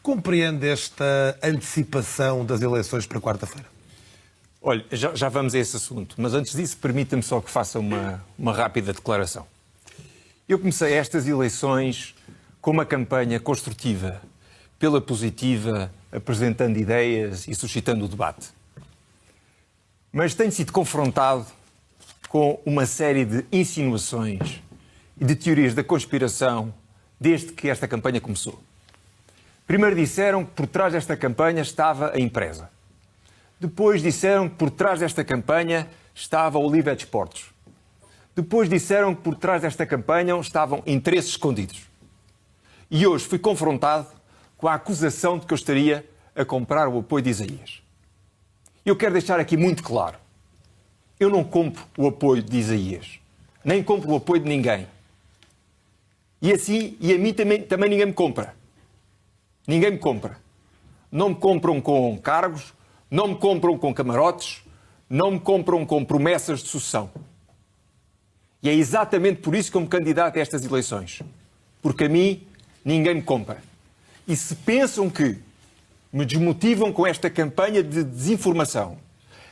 Compreende esta antecipação das eleições para quarta-feira? Olha, já vamos a esse assunto, mas antes disso permita-me só que faça uma rápida declaração. Eu comecei estas eleições com uma campanha construtiva, pela positiva, apresentando ideias e suscitando o debate. Mas tenho sido confrontado com uma série de insinuações e de teorias da conspiração desde que esta campanha começou. Primeiro disseram que por trás desta campanha estava a empresa. Depois disseram que por trás desta campanha estava o Oliva Desportos. Depois disseram que por trás desta campanha estavam interesses escondidos. E hoje fui confrontado com a acusação de que eu estaria a comprar o apoio de Isaías. Eu quero deixar aqui muito claro. Eu não compro o apoio de Isaías. Nem compro o apoio de ninguém. E a mim também ninguém me compra. Ninguém me compra. Não me compram com cargos, não me compram com camarotes, não me compram com promessas de sucessão. E é exatamente por isso que eu me candidato a estas eleições. Porque a mim ninguém me compra. E se pensam que me desmotivam com esta campanha de desinformação,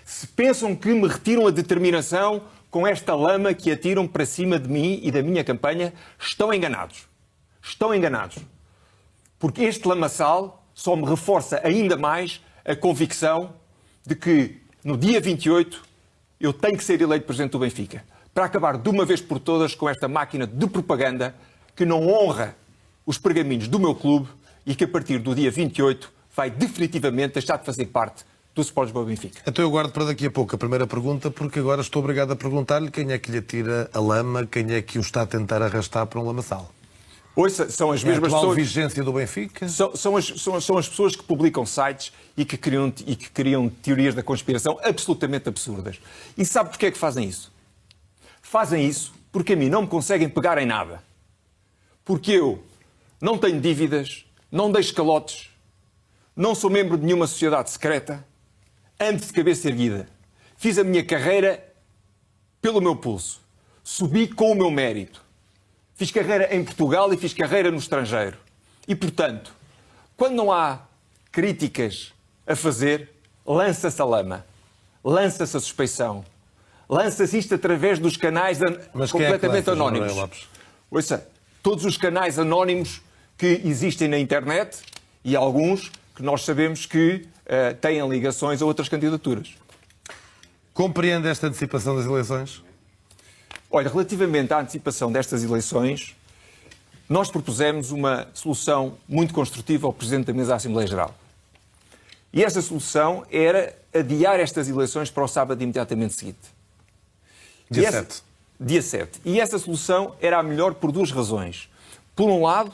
se pensam que me retiram a determinação com esta lama que atiram para cima de mim e da minha campanha, estão enganados. Estão enganados. Porque este lamaçal só me reforça ainda mais a convicção de que no dia 28 eu tenho que ser eleito presidente do Benfica, para acabar de uma vez por todas com esta máquina de propaganda que não honra os pergaminhos do meu clube e que a partir do dia 28 vai definitivamente deixar de fazer parte do Sport Lisboa Benfica. Então eu guardo para daqui a pouco a primeira pergunta, porque agora estou obrigado a perguntar-lhe quem é que lhe atira a lama, quem é que o está a tentar arrastar para um lamaçal. Ouça, são as mesmas pessoas... pessoas... vigência do Benfica? São as pessoas que publicam sites e que criam teorias da conspiração absolutamente absurdas. E sabe porquê é que fazem isso? Fazem isso porque a mim não me conseguem pegar em nada. Porque eu não tenho dívidas, não deixo calotes, não sou membro de nenhuma sociedade secreta, ando de cabeça erguida. Fiz a minha carreira pelo meu pulso. Subi com o meu mérito. Fiz carreira em Portugal e fiz carreira no estrangeiro. E, portanto, quando não há críticas a fazer, lança-se a lama, lança-se a suspeição, lança-se isto através dos canais completamente anónimos. Ouça, todos os canais anónimos que existem na internet e alguns que nós sabemos que têm ligações a outras candidaturas. Compreende esta antecipação das eleições? Olha, relativamente à antecipação destas eleições, nós propusemos uma solução muito construtiva ao Presidente da Mesa da Assembleia Geral. E essa solução era adiar estas eleições para o sábado imediatamente seguinte. Dia 7. Dia 7. E essa solução era a melhor por duas razões. Por um lado,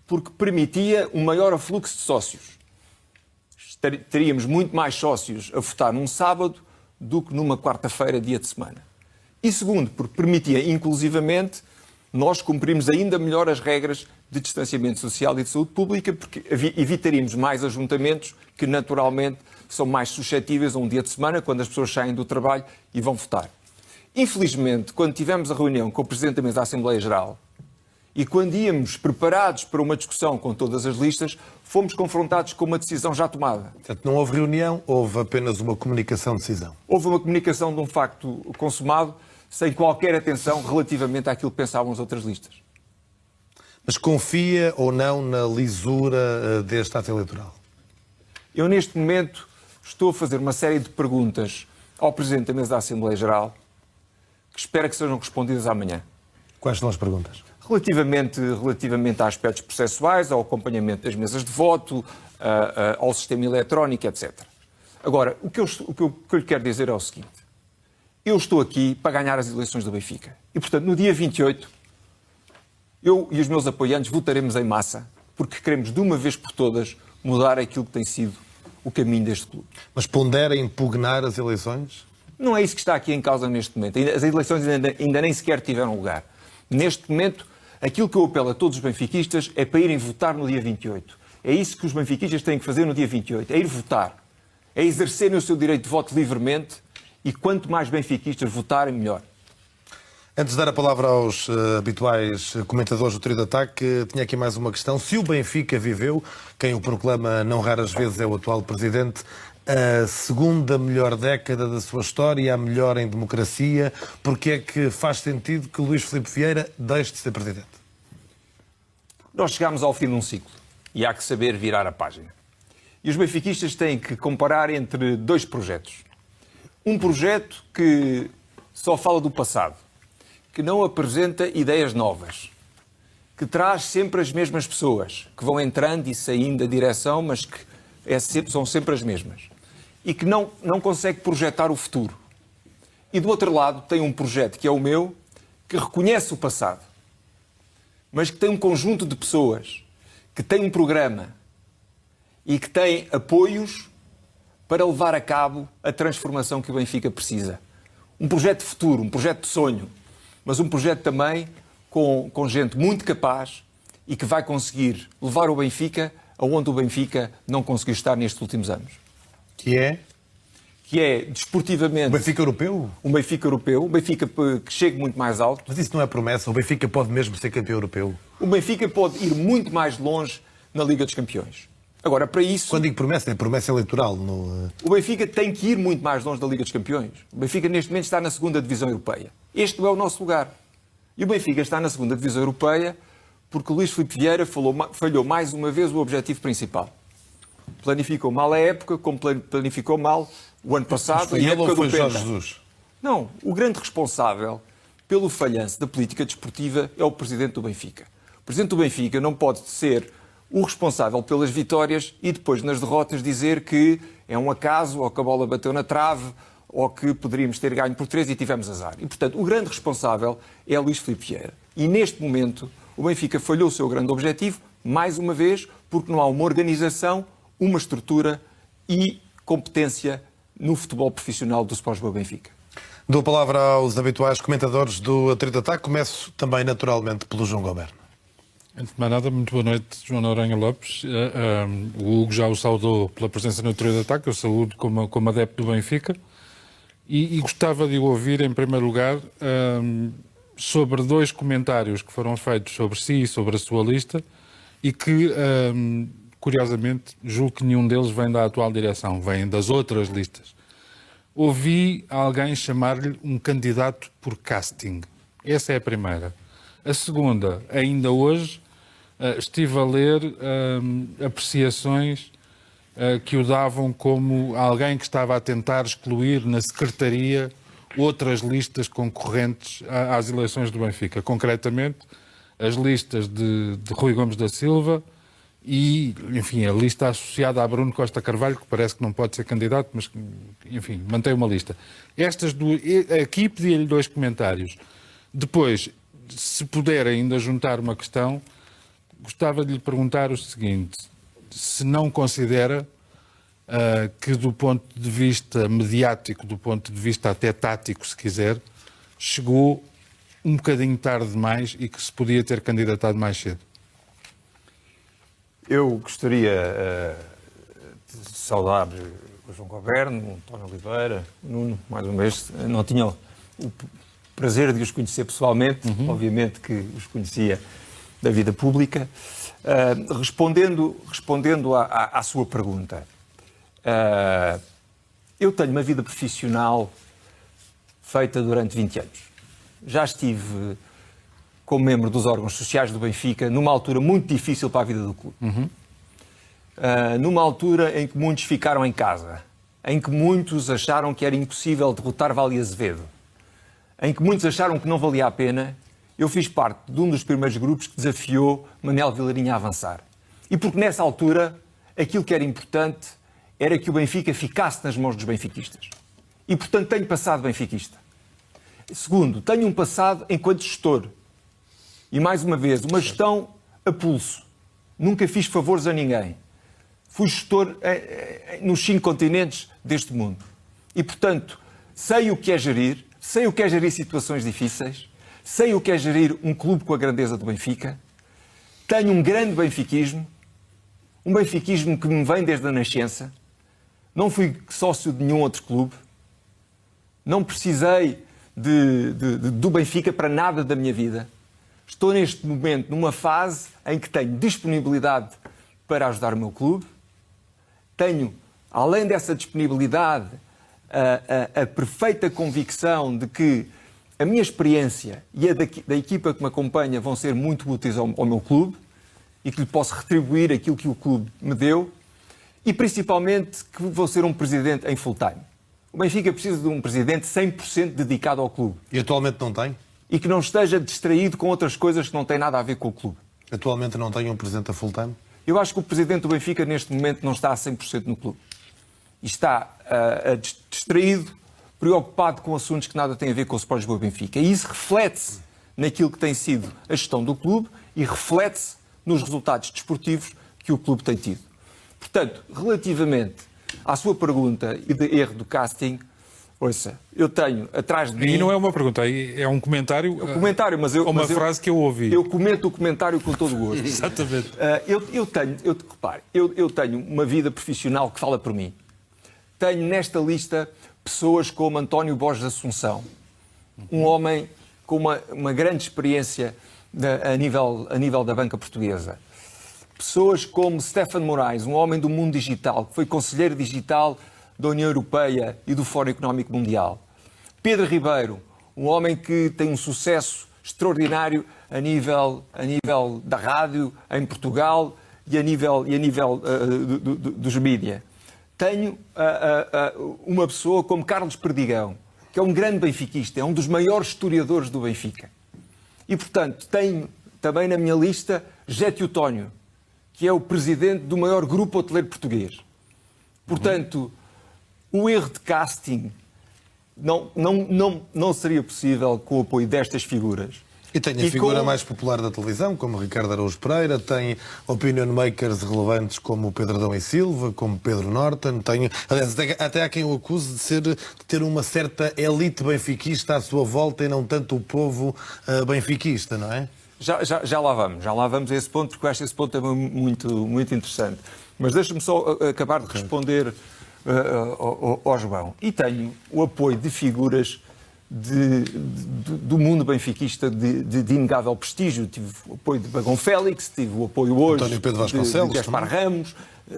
porque permitia um maior afluxo de sócios. Teríamos muito mais sócios a votar num sábado do que numa quarta-feira, dia de semana. E segundo, porque permitia, inclusivamente, nós cumprirmos ainda melhor as regras de distanciamento social e de saúde pública, porque evitaríamos mais ajuntamentos que, naturalmente, são mais suscetíveis a um dia de semana, quando as pessoas saem do trabalho e vão votar. Infelizmente, quando tivemos a reunião com o Presidente da Mesa da Assembleia Geral e quando íamos preparados para uma discussão com todas as listas, fomos confrontados com uma decisão já tomada. Portanto, não houve reunião, houve apenas uma comunicação de decisão. Houve uma comunicação de um facto consumado, sem qualquer atenção relativamente àquilo que pensavam as outras listas. Mas confia ou não na lisura deste ato eleitoral? Eu, neste momento, estou a fazer uma série de perguntas ao Presidente da Mesa da Assembleia Geral que espero que sejam respondidas amanhã. Quais são as perguntas? Relativamente a aspectos processuais, ao acompanhamento das mesas de voto, ao sistema eletrónico, etc. Agora, o que eu lhe quero dizer é o seguinte. Eu estou aqui para ganhar as eleições do Benfica. E, portanto, no dia 28, eu e os meus apoiantes votaremos em massa, porque queremos, de uma vez por todas, mudar aquilo que tem sido o caminho deste clube. Mas pondera impugnar as eleições? Não é isso que está aqui em causa neste momento. As eleições ainda nem sequer tiveram lugar. Neste momento, aquilo que eu apelo a todos os benfiquistas é para irem votar no dia 28. É isso que os benfiquistas têm que fazer no dia 28. É ir votar. É exercerem o seu direito de voto livremente e quanto mais benfiquistas votarem, melhor. Antes de dar a palavra aos habituais comentadores do Trio de Ataque, tinha aqui mais uma questão. Se o Benfica viveu, quem o proclama não raras vezes é o atual presidente, a segunda melhor década da sua história, a melhor em democracia, porque é que faz sentido que Luís Filipe Vieira deixe de ser presidente? Nós chegámos ao fim de um ciclo e há que saber virar a página. E os benfiquistas têm que comparar entre dois projetos. Um projeto que só fala do passado, que não apresenta ideias novas, que traz sempre as mesmas pessoas, que vão entrando e saindo da direção, mas que são sempre as mesmas. E que não consegue projetar o futuro. E do outro lado tem um projeto, que é o meu, que reconhece o passado, mas que tem um conjunto de pessoas, que tem um programa e que tem apoios para levar a cabo a transformação que o Benfica precisa. Um projeto de futuro, um projeto de sonho, mas um projeto também com gente muito capaz e que vai conseguir levar o Benfica aonde o Benfica não conseguiu estar nestes últimos anos. Que é desportivamente... O Benfica europeu? Um Benfica europeu, um Benfica que chegue muito mais alto. Mas isso não é promessa, o Benfica pode mesmo ser campeão europeu. O Benfica pode ir muito mais longe na Liga dos Campeões. Agora, para isso... Quando digo promessa, é promessa eleitoral. O Benfica tem que ir muito mais longe da Liga dos Campeões. O Benfica, neste momento, está na segunda divisão europeia. Este não é o nosso lugar. E o Benfica está na segunda divisão europeia porque o Luís Filipe Vieira falhou mais uma vez o objetivo principal. Planificou mal a época, como planificou mal o ano passado e a época do Penta. Jorge Jesus? Não, o grande responsável pelo falhanço da política desportiva é o Presidente do Benfica. O Presidente do Benfica não pode ser o responsável pelas vitórias e depois nas derrotas dizer que é um acaso, ou que a bola bateu na trave, ou que poderíamos ter ganho por 3 e tivemos azar. E, portanto, o grande responsável é Luís Filipe Vieira. E, neste momento, o Benfica falhou o seu grande objetivo, mais uma vez, porque não há uma organização, uma estrutura e competência no futebol profissional do Sport Lisboa Benfica. Dou a palavra aos habituais comentadores do Trio de Ataque. Começo também, naturalmente, pelo João Goberno. Antes de mais nada, muito boa noite, João Noronha Lopes. O Hugo já o saudou pela presença no Trio de Ataque, eu saúdo como adepto do Benfica. E gostava de o ouvir, em primeiro lugar, sobre dois comentários que foram feitos sobre si e sobre a sua lista e que, curiosamente, julgo que nenhum deles vem da atual direção, vem das outras listas. Ouvi alguém chamar-lhe um candidato por casting. Essa é a primeira. A segunda, ainda hoje, estive a ler apreciações que o davam como alguém que estava a tentar excluir na secretaria outras listas concorrentes às eleições do Benfica. Concretamente, as listas de Rui Gomes da Silva e, enfim, a lista associada a Bruno Costa Carvalho, que parece que não pode ser candidato, mas, enfim, mantém uma lista. Estas duas, aqui pedi-lhe dois comentários. Depois, se puder ainda juntar uma questão, gostava de lhe perguntar o seguinte: se não considera que do ponto de vista mediático, do ponto de vista até tático, se quiser, chegou um bocadinho tarde demais e que se podia ter candidatado mais cedo. Eu gostaria de saudar o João Goberno, o António Oliveira, o Nuno, mais uma vez. Não tinha o prazer de os conhecer pessoalmente, obviamente que os conhecia da vida pública. Respondendo à sua pergunta, eu tenho uma vida profissional feita durante 20 anos. Já estive como membro dos órgãos sociais do Benfica numa altura muito difícil para a vida do clube. Numa altura em que muitos ficaram em casa, em que muitos acharam que era impossível derrotar Vale Azevedo, em que muitos acharam que não valia a pena. Eu fiz parte de um dos primeiros grupos que desafiou Manel Vilarinha a avançar. E porque nessa altura aquilo que era importante era que o Benfica ficasse nas mãos dos benfiquistas. E portanto tenho passado benfiquista. Segundo, tenho um passado enquanto gestor. E mais uma vez, uma gestão a pulso. Nunca fiz favores a ninguém. Fui gestor nos 5 continentes deste mundo. E portanto, sei o que é gerir situações difíceis, sei o que é gerir um clube com a grandeza do Benfica, tenho um grande benfiquismo, um benfiquismo que me vem desde a nascença, não fui sócio de nenhum outro clube, não precisei do Benfica para nada da minha vida. Estou neste momento numa fase em que tenho disponibilidade para ajudar o meu clube. Tenho, além dessa disponibilidade, a perfeita convicção de que a minha experiência e a da equipa que me acompanha vão ser muito úteis ao meu clube e que lhe posso retribuir aquilo que o clube me deu e, principalmente, que vou ser um presidente em full time. O Benfica precisa de um presidente 100% dedicado ao clube. E atualmente não tem? E que não esteja distraído com outras coisas que não têm nada a ver com o clube. Atualmente não tem um presidente a full time? Eu acho que o presidente do Benfica, neste momento, não está a 100% no clube. E está distraído, preocupado com assuntos que nada têm a ver com o Sport Lisboa Benfica. E isso reflete-se naquilo que tem sido a gestão do clube e reflete-se nos resultados desportivos que o clube tem tido. Portanto, relativamente à sua pergunta e de erro do casting, ouça, eu tenho atrás de mim... E não é uma pergunta, é um comentário... É um comentário, mas eu... Uma frase que eu ouvi. Eu comento o comentário com todo o gosto. Exatamente. Repare, eu tenho uma vida profissional que fala por mim. Tenho nesta lista pessoas como António Borges Assunção, um homem com uma grande experiência a nível da banca portuguesa. Pessoas como Stefano Moraes, um homem do mundo digital, que foi conselheiro digital da União Europeia e do Fórum Económico Mundial. Pedro Ribeiro, um homem que tem um sucesso extraordinário a nível da rádio em Portugal e a nível dos mídias. Tenho uma pessoa como Carlos Perdigão, que é um grande benfiquista, é um dos maiores historiadores do Benfica. E, portanto, tenho também na minha lista José Teotónio, que é o presidente do maior grupo hoteleiro português. Portanto, o erro de casting não seria possível com o apoio destas figuras. E tem a figura mais popular da televisão, como Ricardo Araújo Pereira, tem opinion makers relevantes como Pedro Adão e Silva, como Pedro Norton, aliás, até há quem o acuse de ter uma certa elite benfiquista à sua volta e não tanto o povo benfiquista, não é? Já lá vamos a esse ponto, porque eu acho esse ponto também muito interessante. Mas deixa-me só acabar de responder ao João. E tenho o apoio de figuras do mundo benfiquista de inegável prestígio. Tive o apoio de Bagão Félix, tive o apoio hoje António Pedro Vasconcelos, de Gaspar Ramos,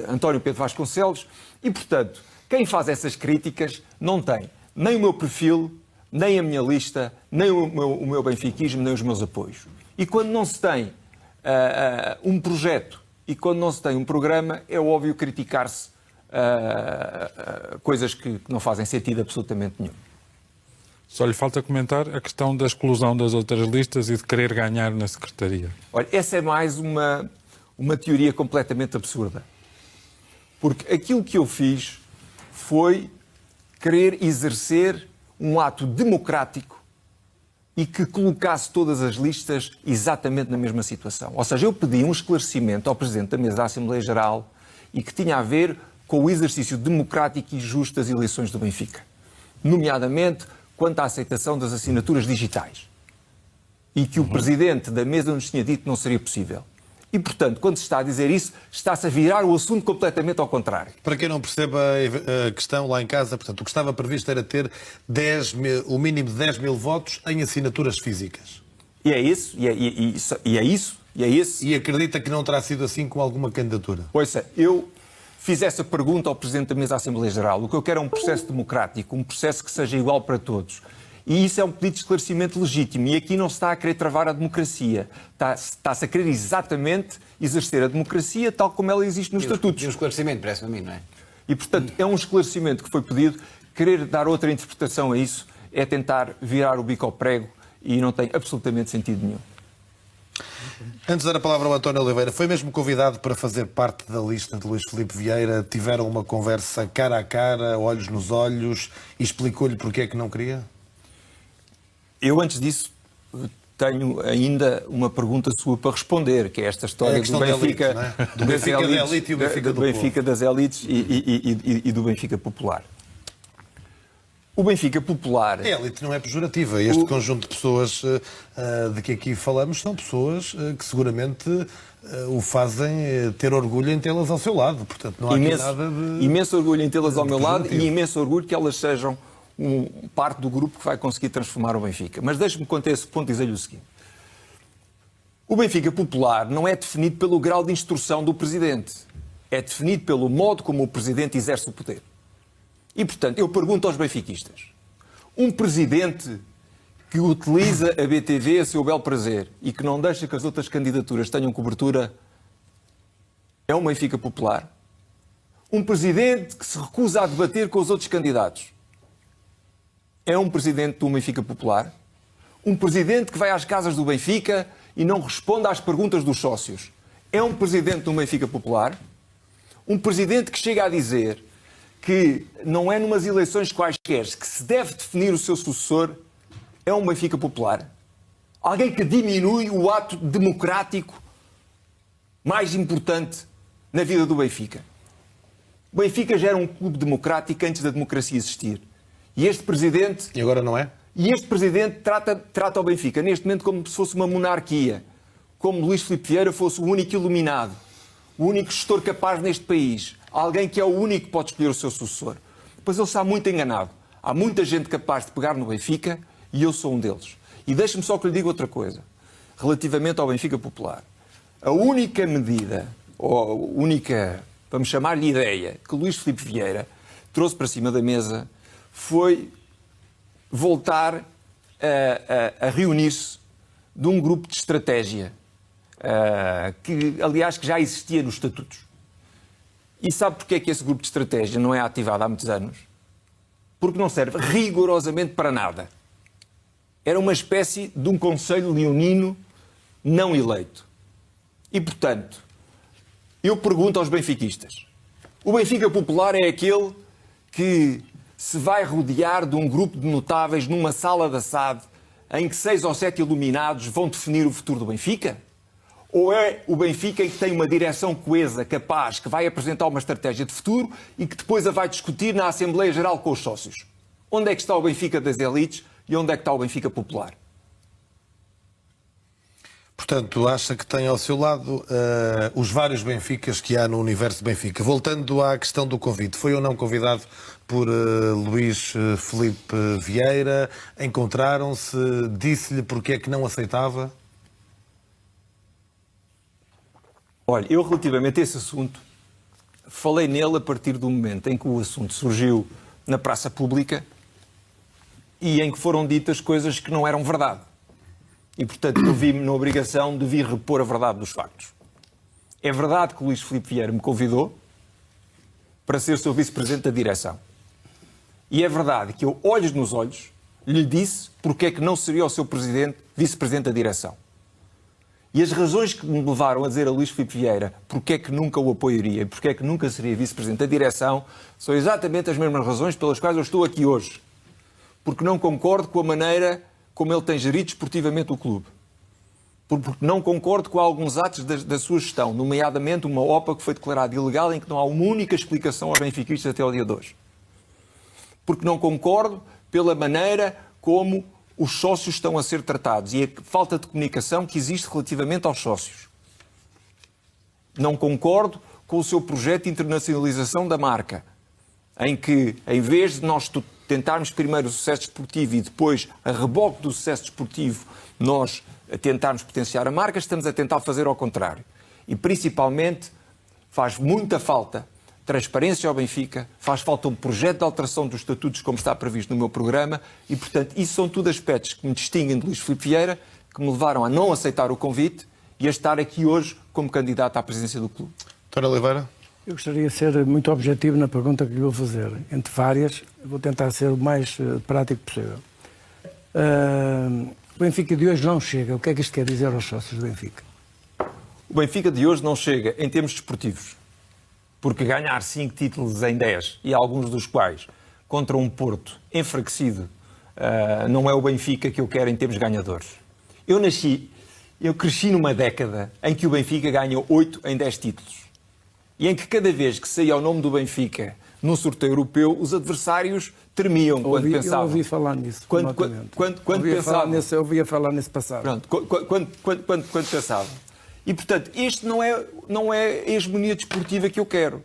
António Pedro Vasconcelos. E, portanto, quem faz essas críticas não tem nem o meu perfil, nem a minha lista, nem o meu benfiquismo, nem os meus apoios. E quando não se tem um projeto e quando não se tem um programa, é óbvio criticar-se coisas que não fazem sentido absolutamente nenhum. Só lhe falta comentar a questão da exclusão das outras listas e de querer ganhar na Secretaria. Olha, essa é mais uma teoria completamente absurda. Porque aquilo que eu fiz foi querer exercer um ato democrático e que colocasse todas as listas exatamente na mesma situação. Ou seja, eu pedi um esclarecimento ao Presidente da Mesa da Assembleia Geral e que tinha a ver com o exercício democrático e justo das eleições do Benfica. Nomeadamente quanto à aceitação das assinaturas digitais. E que o Presidente da Mesa nos tinha dito que não seria possível. E, portanto, quando se está a dizer isso, está-se a virar o assunto completamente ao contrário. Para quem não perceba a questão lá em casa, portanto, o que estava previsto era ter o mínimo de 10 mil votos em assinaturas físicas. E é isso, e é isso. E acredita que não terá sido assim com alguma candidatura? Ouça, eu fiz essa pergunta ao Presidente da Mesa da Assembleia Geral. O que eu quero é um processo democrático, um processo que seja igual para todos. E isso é um pedido de esclarecimento legítimo. E aqui não se está a querer travar a democracia. Está-se a querer exatamente exercer a democracia tal como ela existe nos estatutos. E um esclarecimento, parece-me a mim, não é? E, portanto, é um esclarecimento que foi pedido. Querer dar outra interpretação a isso é tentar virar o bico ao prego e não tem absolutamente sentido nenhum. Antes de dar a palavra ao António Oliveira, foi mesmo convidado para fazer parte da lista de Luís Filipe Vieira? Tiveram uma conversa cara a cara, olhos nos olhos, e explicou-lhe porque é que não queria? Eu, antes disso, tenho ainda uma pergunta sua para responder, que é esta história do Benfica, da elite, do Benfica da elite e o Benfica do Benfica das elites e do Benfica popular. O Benfica popular... A elite não é pejorativa. Este conjunto de pessoas de que aqui falamos são pessoas que seguramente o fazem ter orgulho em tê-las ao seu lado. Portanto, não há aqui nada de... Imenso orgulho em tê-las ao meu lado e imenso orgulho que elas sejam parte do grupo que vai conseguir transformar o Benfica. Mas deixe-me, quanto a esse ponto, dizer-lhe o seguinte. O Benfica popular não é definido pelo grau de instrução do Presidente. É definido pelo modo como o Presidente exerce o poder. E, portanto, eu pergunto aos benfiquistas. Um Presidente que utiliza a BTV a seu bel prazer e que não deixa que as outras candidaturas tenham cobertura é um Benfica popular? Um Presidente que se recusa a debater com os outros candidatos é um Presidente do Benfica popular? Um Presidente que vai às casas do Benfica e não responde às perguntas dos sócios é um Presidente do Benfica popular? Um Presidente que chega a dizer que não é numas eleições quaisquer que se deve definir o seu sucessor é um Benfica popular? Alguém que diminui o ato democrático mais importante na vida do Benfica. O Benfica já era um clube democrático antes da democracia existir. E este Presidente... E agora não é? E este Presidente trata o Benfica neste momento como se fosse uma monarquia. Como Luís Filipe Vieira fosse o único iluminado. O único gestor capaz neste país. Alguém que é o único que pode escolher o seu sucessor. Pois ele está muito enganado. Há muita gente capaz de pegar no Benfica e eu sou um deles. E deixe-me só que lhe diga outra coisa. Relativamente ao Benfica popular. A única medida, ou a única, vamos chamar-lhe ideia, que Luís Filipe Vieira trouxe para cima da mesa foi voltar a reunir-se de um grupo de estratégia que, aliás, que já existia nos estatutos. E sabe porque é que esse grupo de estratégia não é ativado há muitos anos? Porque não serve rigorosamente para nada. Era uma espécie de um conselho leonino não eleito. E, portanto, eu pergunto aos benfiquistas. O Benfica popular é aquele que se vai rodear de um grupo de notáveis numa sala da SAD em que 6 ou 7 iluminados vão definir o futuro do Benfica? Ou é o Benfica que tem uma direção coesa, capaz, que vai apresentar uma estratégia de futuro e que depois a vai discutir na Assembleia Geral com os sócios? Onde é que está o Benfica das elites e onde é que está o Benfica popular? Portanto, acha que tem ao seu lado os vários Benficas que há no universo de Benfica. Voltando à questão do convite, foi ou não convidado por Luís Filipe Vieira? Encontraram-se? Disse-lhe porque é que não aceitava? Olha, eu relativamente a esse assunto, falei nele a partir do momento em que o assunto surgiu na praça pública e em que foram ditas coisas que não eram verdade. E, portanto, eu vi-me na obrigação de vir repor a verdade dos factos. É verdade que o Luís Filipe Vieira me convidou para ser seu vice-presidente da direção. E é verdade que eu, olhos nos olhos, lhe disse porque é que não seria o seu presidente, vice-presidente da direção. E as razões que me levaram a dizer a Luís Filipe Vieira porque é que nunca o apoiaria e porque é que nunca seria vice-presidente da direção são exatamente as mesmas razões pelas quais eu estou aqui hoje. Porque não concordo com a maneira como ele tem gerido esportivamente o clube. Porque não concordo com alguns atos da sua gestão, nomeadamente uma OPA que foi declarada ilegal em que não há uma única explicação aos benfiquistas até ao dia de hoje. Porque não concordo pela maneira como os sócios estão a ser tratados e a falta de comunicação que existe relativamente aos sócios. Não concordo com o seu projeto de internacionalização da marca, em que, em vez de nós tentarmos primeiro o sucesso desportivo e depois, a reboque do sucesso desportivo, nós tentarmos potenciar a marca, estamos a tentar fazer ao contrário. E, principalmente, faz muita falta transparência ao Benfica, faz falta um projeto de alteração dos estatutos, como está previsto no meu programa, e, portanto, isso são tudo aspectos que me distinguem de Luís Filipe Vieira, que me levaram a não aceitar o convite e a estar aqui hoje como candidato à presidência do clube. Dr. Oliveira? Eu gostaria de ser muito objetivo na pergunta que lhe vou fazer. Entre várias, vou tentar ser o mais prático possível. O Benfica de hoje não chega. O que é que isto quer dizer aos sócios do Benfica? O Benfica de hoje não chega em termos desportivos, porque ganhar 5 títulos em 10, e alguns dos quais contra um Porto enfraquecido, não é o Benfica que eu quero em termos ganhadores. Eu cresci numa década em que o Benfica ganhou 8 em 10 títulos. E em que cada vez que saía o nome do Benfica num sorteio europeu, os adversários tremiam quando pensavam. Eu ouvi falar nisso. Quando pensavam. Eu ouvia falar nesse passado. Pronto, quando pensavam. E, portanto, este não é a hegemonia desportiva que eu quero.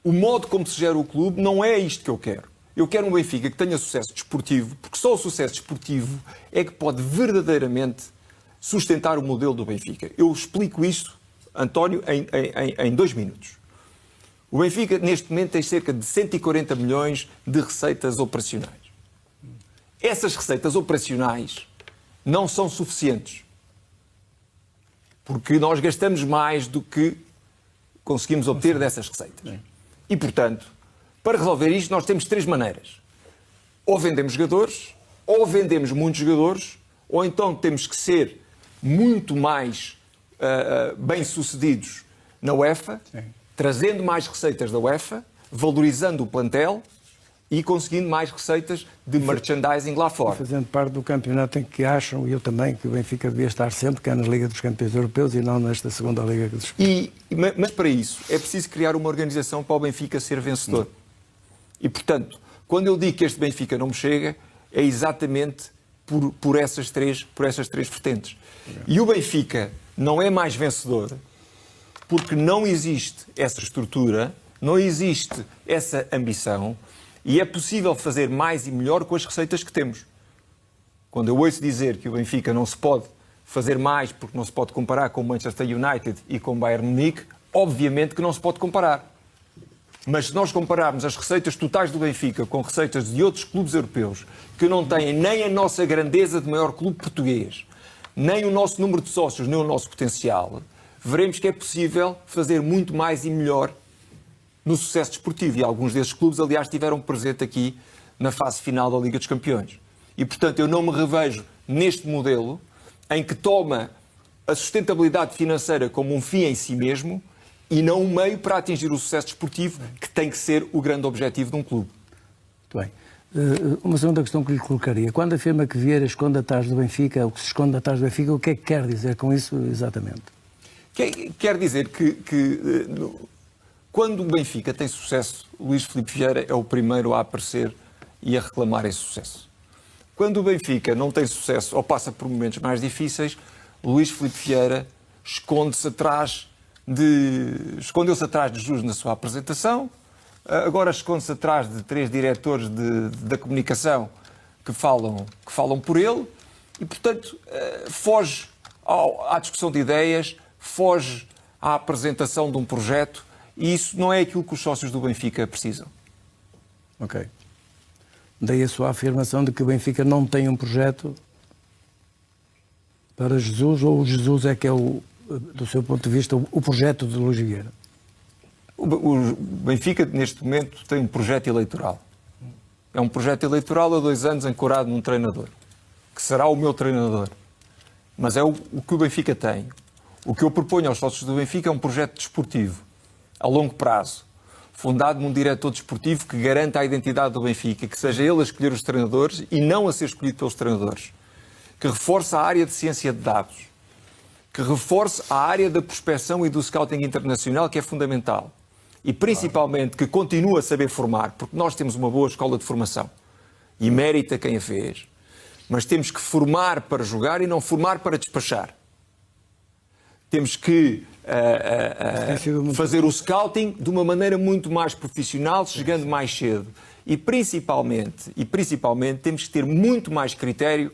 O modo como se gera o clube não é isto que eu quero. Eu quero um Benfica que tenha sucesso desportivo, porque só o sucesso desportivo é que pode verdadeiramente sustentar o modelo do Benfica. Eu explico isto, António, em 2 minutos. O Benfica, neste momento, tem cerca de 140 milhões de receitas operacionais. Essas receitas operacionais não são suficientes, porque nós gastamos mais do que conseguimos obter dessas receitas. E, portanto, para resolver isto, nós temos 3 maneiras. Ou vendemos jogadores, ou vendemos muitos jogadores, ou então temos que ser muito mais bem-sucedidos na UEFA, trazendo mais receitas da UEFA, valorizando o plantel e conseguindo mais receitas de merchandising lá fora. Fazendo parte do campeonato em que acham, e eu também, que o Benfica devia estar sempre, que é na Liga dos Campeões Europeus e não nesta segunda Liga dos Campeões. Mas para isso é preciso criar uma organização para o Benfica ser vencedor. E, portanto, quando eu digo que este Benfica não me chega, é exatamente por essas três vertentes. E o Benfica não é mais vencedor porque não existe essa estrutura, não existe essa ambição e é possível fazer mais e melhor com as receitas que temos. Quando eu ouço dizer que o Benfica não se pode fazer mais porque não se pode comparar com o Manchester United e com o Bayern Munique, obviamente que não se pode comparar. Mas se nós compararmos as receitas totais do Benfica com receitas de outros clubes europeus que não têm nem a nossa grandeza de maior clube português, nem o nosso número de sócios, nem o nosso potencial, veremos que é possível fazer muito mais e melhor no sucesso desportivo. E alguns desses clubes, aliás, estiveram presentes aqui na fase final da Liga dos Campeões. E, portanto, eu não me revejo neste modelo em que toma a sustentabilidade financeira como um fim em si mesmo e não um meio para atingir o sucesso desportivo, que tem que ser o grande objetivo de um clube. Muito bem. Uma segunda questão que lhe colocaria. Quando afirma que Vieira esconde atrás do Benfica, o que se esconde atrás do Benfica, o que é que quer dizer com isso exatamente? Quer dizer que quando o Benfica tem sucesso, Luís Filipe Vieira é o primeiro a aparecer e a reclamar esse sucesso. Quando o Benfica não tem sucesso ou passa por momentos mais difíceis, Luís Filipe Vieira escondeu-se atrás de Jesus na sua apresentação, agora esconde-se atrás de 3 diretores da comunicação que falam por ele e, portanto, foge à discussão de ideias, foge à apresentação de um projeto e isso não é aquilo que os sócios do Benfica precisam. Ok. Daí a sua afirmação de que o Benfica não tem um projeto para Jesus, ou o Jesus é que é, do seu ponto de vista, o projeto de Luís Vieira? O Benfica, neste momento, tem um projeto eleitoral. É um projeto eleitoral há 2 anos ancorado num treinador, que será o meu treinador. Mas é o que o Benfica tem. O que eu proponho aos sócios do Benfica é um projeto desportivo, a longo prazo, fundado num diretor desportivo que garanta a identidade do Benfica, que seja ele a escolher os treinadores e não a ser escolhido pelos treinadores, que reforce a área de ciência de dados, que reforce a área da prospecção e do scouting internacional, que é fundamental, e principalmente que continue a saber formar, porque nós temos uma boa escola de formação e mérito a quem a fez, mas temos que formar para jogar e não formar para despachar. Temos que fazer o scouting de uma maneira muito mais profissional, chegando mais cedo. E principalmente, temos que ter muito mais critério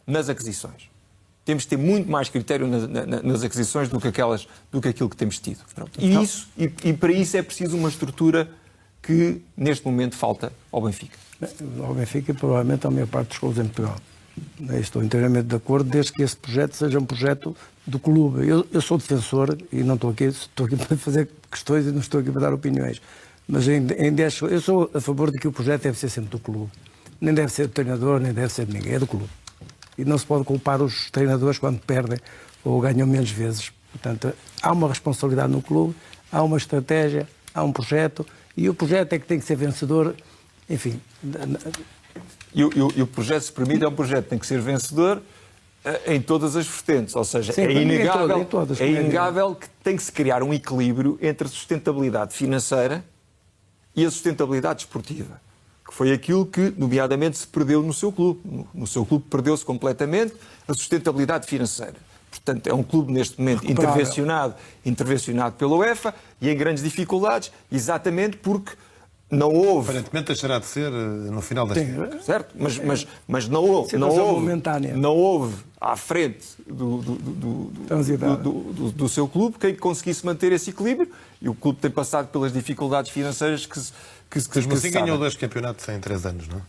nas aquisições. Temos que ter muito mais critério nas aquisições do que aquilo que temos tido. E para isso é preciso uma estrutura que, neste momento, falta ao Benfica. Ao Benfica e provavelmente à maior parte dos clubes em Portugal. Estou inteiramente de acordo, desde que esse projeto seja um projeto do clube. Eu sou defensor e não estou aqui para fazer questões e não estou aqui para dar opiniões. Mas eu sou a favor de que o projeto deve ser sempre do clube. Nem deve ser do treinador, nem deve ser de ninguém, é do clube. E não se pode culpar os treinadores quando perdem ou ganham menos vezes. Portanto, há uma responsabilidade no clube, há uma estratégia, há um projeto e o projeto é que tem que ser vencedor, enfim. E o projeto, se permite, é um projeto que tem que ser vencedor em todas as vertentes. Ou seja, sim, é inegável que tem que se criar um equilíbrio entre a sustentabilidade financeira e a sustentabilidade desportiva, que foi aquilo que, nomeadamente, se perdeu no seu clube. No seu clube perdeu-se completamente a sustentabilidade financeira. Portanto, é um clube, neste momento, intervencionado pela UEFA e em grandes dificuldades, exatamente porque não houve, Aparentemente deixará de ser no final desta época. certo? Mas não houve, Situação momentânea. não houve à frente do seu clube quem conseguisse manter esse equilíbrio, e o clube tem passado pelas dificuldades financeiras que Mesmo assim se ganhou sabem. 2 campeonatos em 3 anos, não é?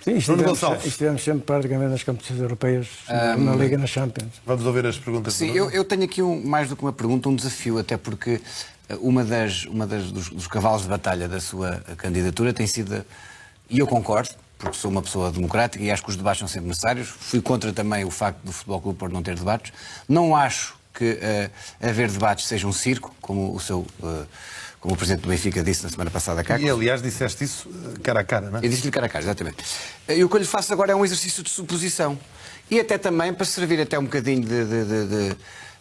Sim, Nuno Gonçalves. estivemos sempre praticamente nas competições europeias, na Liga e na Champions. Vamos ouvir as perguntas. Sim, do Nuno. eu tenho aqui mais do que uma pergunta, um desafio, até porque dos cavalos de batalha da sua candidatura tem sido, e eu concordo, porque sou uma pessoa democrática e acho que os debates são sempre necessários. Fui contra também o facto do Futebol Clube por não ter debates. Não acho que haver debates seja um circo, como o Presidente do Benfica disse na semana passada cá. E aliás disseste isso cara a cara, não é? Eu disse-lhe cara a cara, exatamente. E o que eu lhe faço agora é um exercício de suposição. E até também para servir até um bocadinho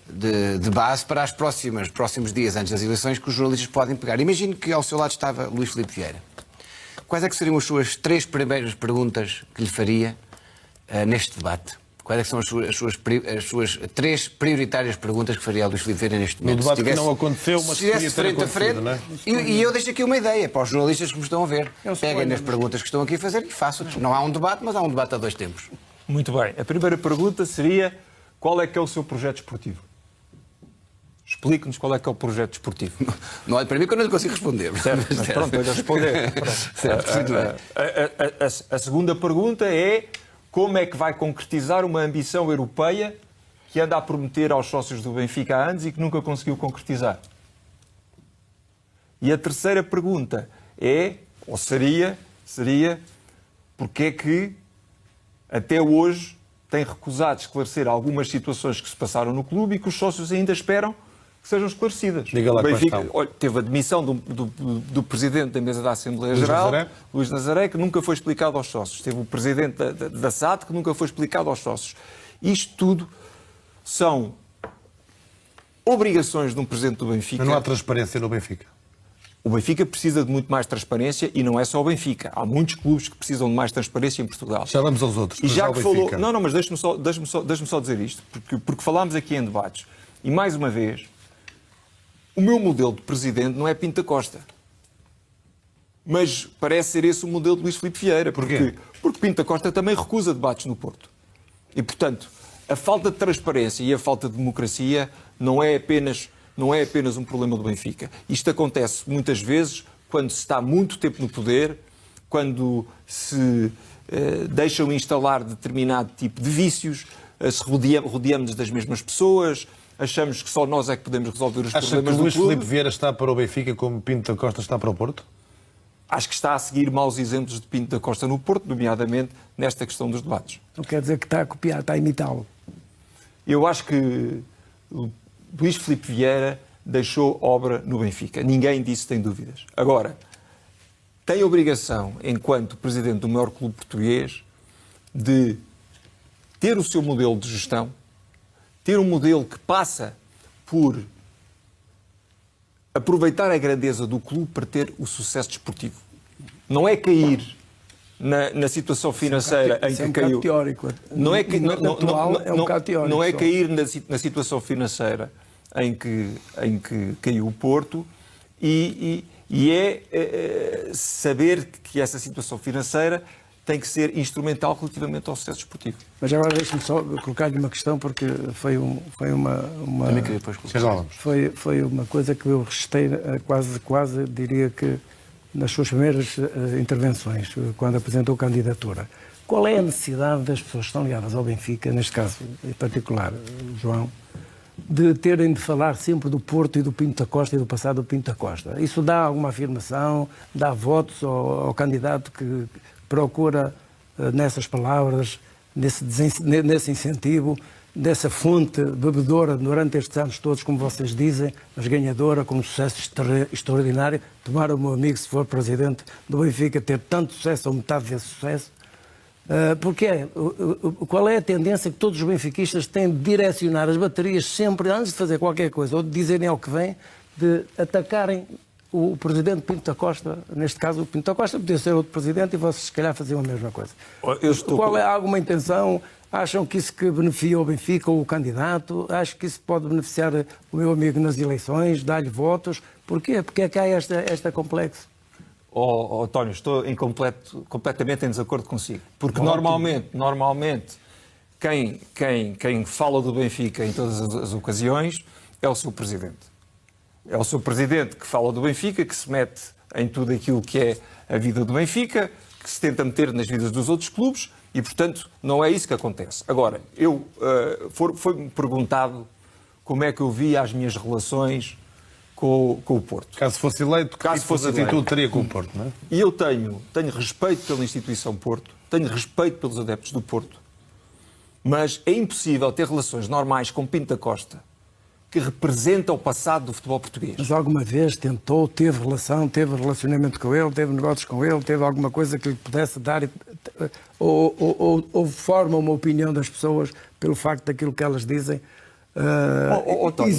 de base para os próximos dias antes das eleições que os jornalistas podem pegar. Imagino que ao seu lado estava Luís Filipe Vieira. Quais é que seriam as suas 3 primeiras perguntas que lhe faria neste debate? Quais é que são as suas 3 prioritárias perguntas que faria ao Luís Filipe Vieira neste momento? debate que não aconteceu, mas se estivesse podia ter frente a frente. acontecido, não é? E eu deixo aqui uma ideia para os jornalistas que me estão a ver. Eu Peguem suponho, nas perguntas que estão aqui a fazer e façam. Não há um debate, mas há um debate a 2 tempos. Muito bem. A primeira pergunta seria: qual é que é o seu projeto esportivo? Explique-nos qual é que é o projeto desportivo. Não olhe para mim que eu não lhe consigo responder. Certo, mas pronto, eu lhe responder. Certo, muito bem. A segunda pergunta é: como é que vai concretizar uma ambição europeia que anda a prometer aos sócios do Benfica há anos e que nunca conseguiu concretizar? E a terceira pergunta é, ou seria, porque é que até hoje tem recusado esclarecer algumas situações que se passaram no clube e que os sócios ainda esperam que sejam esclarecidas. Diga lá O Benfica, quais são. olha, teve a demissão do presidente da mesa da Assembleia Geral, Nazaré. Luís Nazaré, que nunca foi explicado aos sócios. Teve o presidente da SAD, que nunca foi explicado aos sócios. Isto tudo são obrigações de um presidente do Benfica. Mas não há transparência no Benfica. O Benfica precisa de muito mais transparência e não é só o Benfica. Há muitos clubes que precisam de mais transparência em Portugal. Já vamos aos outros. E já o que falou... Benfica. Não, mas deixe-me só dizer isto, porque falámos aqui em debates. E mais uma vez, o meu modelo de presidente não é Pinto da Costa. Mas parece ser esse o modelo de Luís Filipe Vieira. Porquê? Porque Pinto da Costa também recusa debates no Porto. E, portanto, a falta de transparência e a falta de democracia não é apenas um problema do Benfica. Isto acontece muitas vezes quando se está muito tempo no poder, quando se deixam instalar determinado tipo de vícios, se rodeamos das mesmas pessoas, achamos que só nós é que podemos resolver os Acha que problemas do Luís clube. Filipe Vieira está para o Benfica como Pinto da Costa está para o Porto? Acho que está a seguir maus exemplos de Pinto da Costa no Porto, nomeadamente nesta questão dos debates. Não quer dizer que está a copiar, está a imitá-lo. Eu acho que Luís Filipe Vieira deixou obra no Benfica. Ninguém disso tem dúvidas. Agora, tem a obrigação, enquanto presidente do maior clube português, de ter o seu modelo de gestão, ter um modelo que passa por aproveitar a grandeza do clube para ter o sucesso desportivo. Não é cair na situação financeira em Isso é que um bocado caiu. teórico. Não é que No atual é um bocado teórico. não é só. cair na situação financeira em que caiu o Porto e é saber que essa situação financeira tem que ser instrumental relativamente ao sucesso desportivo. Mas agora deixe-me só colocar-lhe uma questão, porque foi uma Também queria depois colocar. Já lá vamos. foi uma coisa que eu registrei quase, diria que, nas suas primeiras intervenções, quando apresentou candidatura. Qual é a necessidade das pessoas que estão ligadas ao Benfica, neste caso em particular, João, de terem de falar sempre do Porto e do Pinto da Costa e do passado do Pinto da Costa? Isso dá alguma afirmação, dá votos ao candidato que procura nessas palavras, nesse incentivo, dessa fonte bebedora durante estes anos todos, como vocês dizem, mas ganhadora, com um sucesso extraordinário. Tomara o meu amigo, se for presidente do Benfica, ter tanto sucesso ou metade desse sucesso. Porque qual é a tendência que todos os benfiquistas têm de direcionar as baterias sempre, antes de fazer qualquer coisa, ou de dizerem ao que vem, de atacarem o presidente Pinto da Costa, neste caso o Pinto da Costa, podia ser outro presidente e vocês se calhar faziam a mesma coisa. Qual é alguma intenção? Acham que isso que beneficia o Benfica ou o candidato? Acho que isso pode beneficiar o meu amigo nas eleições, dar-lhe votos? Porquê? Porque é que há esta complexo? António, estou completamente em desacordo consigo. Porque normalmente quem fala do Benfica em todas as ocasiões é o seu presidente. É o seu presidente que fala do Benfica, que se mete em tudo aquilo que é a vida do Benfica, que se tenta meter nas vidas dos outros clubes e, portanto, não é isso que acontece. Agora, foi-me perguntado como é que eu via as minhas relações com o Porto. Caso fosse eleito, que tipo de atitude teria com o Porto, não é? E eu tenho respeito pela instituição Porto, tenho respeito pelos adeptos do Porto, mas é impossível ter relações normais com Pinto da Costa, que representa o passado do futebol português. Mas alguma vez tentou, teve relacionamento com ele, teve negócios com ele, teve alguma coisa que lhe pudesse dar, ou forma uma opinião das pessoas pelo facto daquilo que elas dizem? António,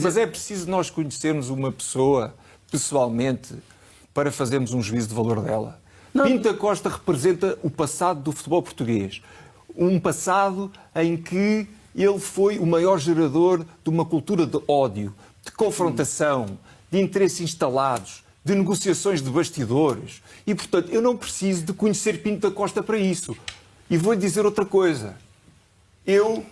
mas é preciso nós conhecermos uma pessoa pessoalmente para fazermos um juízo de valor dela. Pinto da Costa representa o passado do futebol português. Um passado em que ele foi o maior gerador de uma cultura de ódio, de confrontação, de interesses instalados, de negociações de bastidores. E, portanto, eu não preciso de conhecer Pinto da Costa para isso. E vou-lhe dizer outra coisa. Eu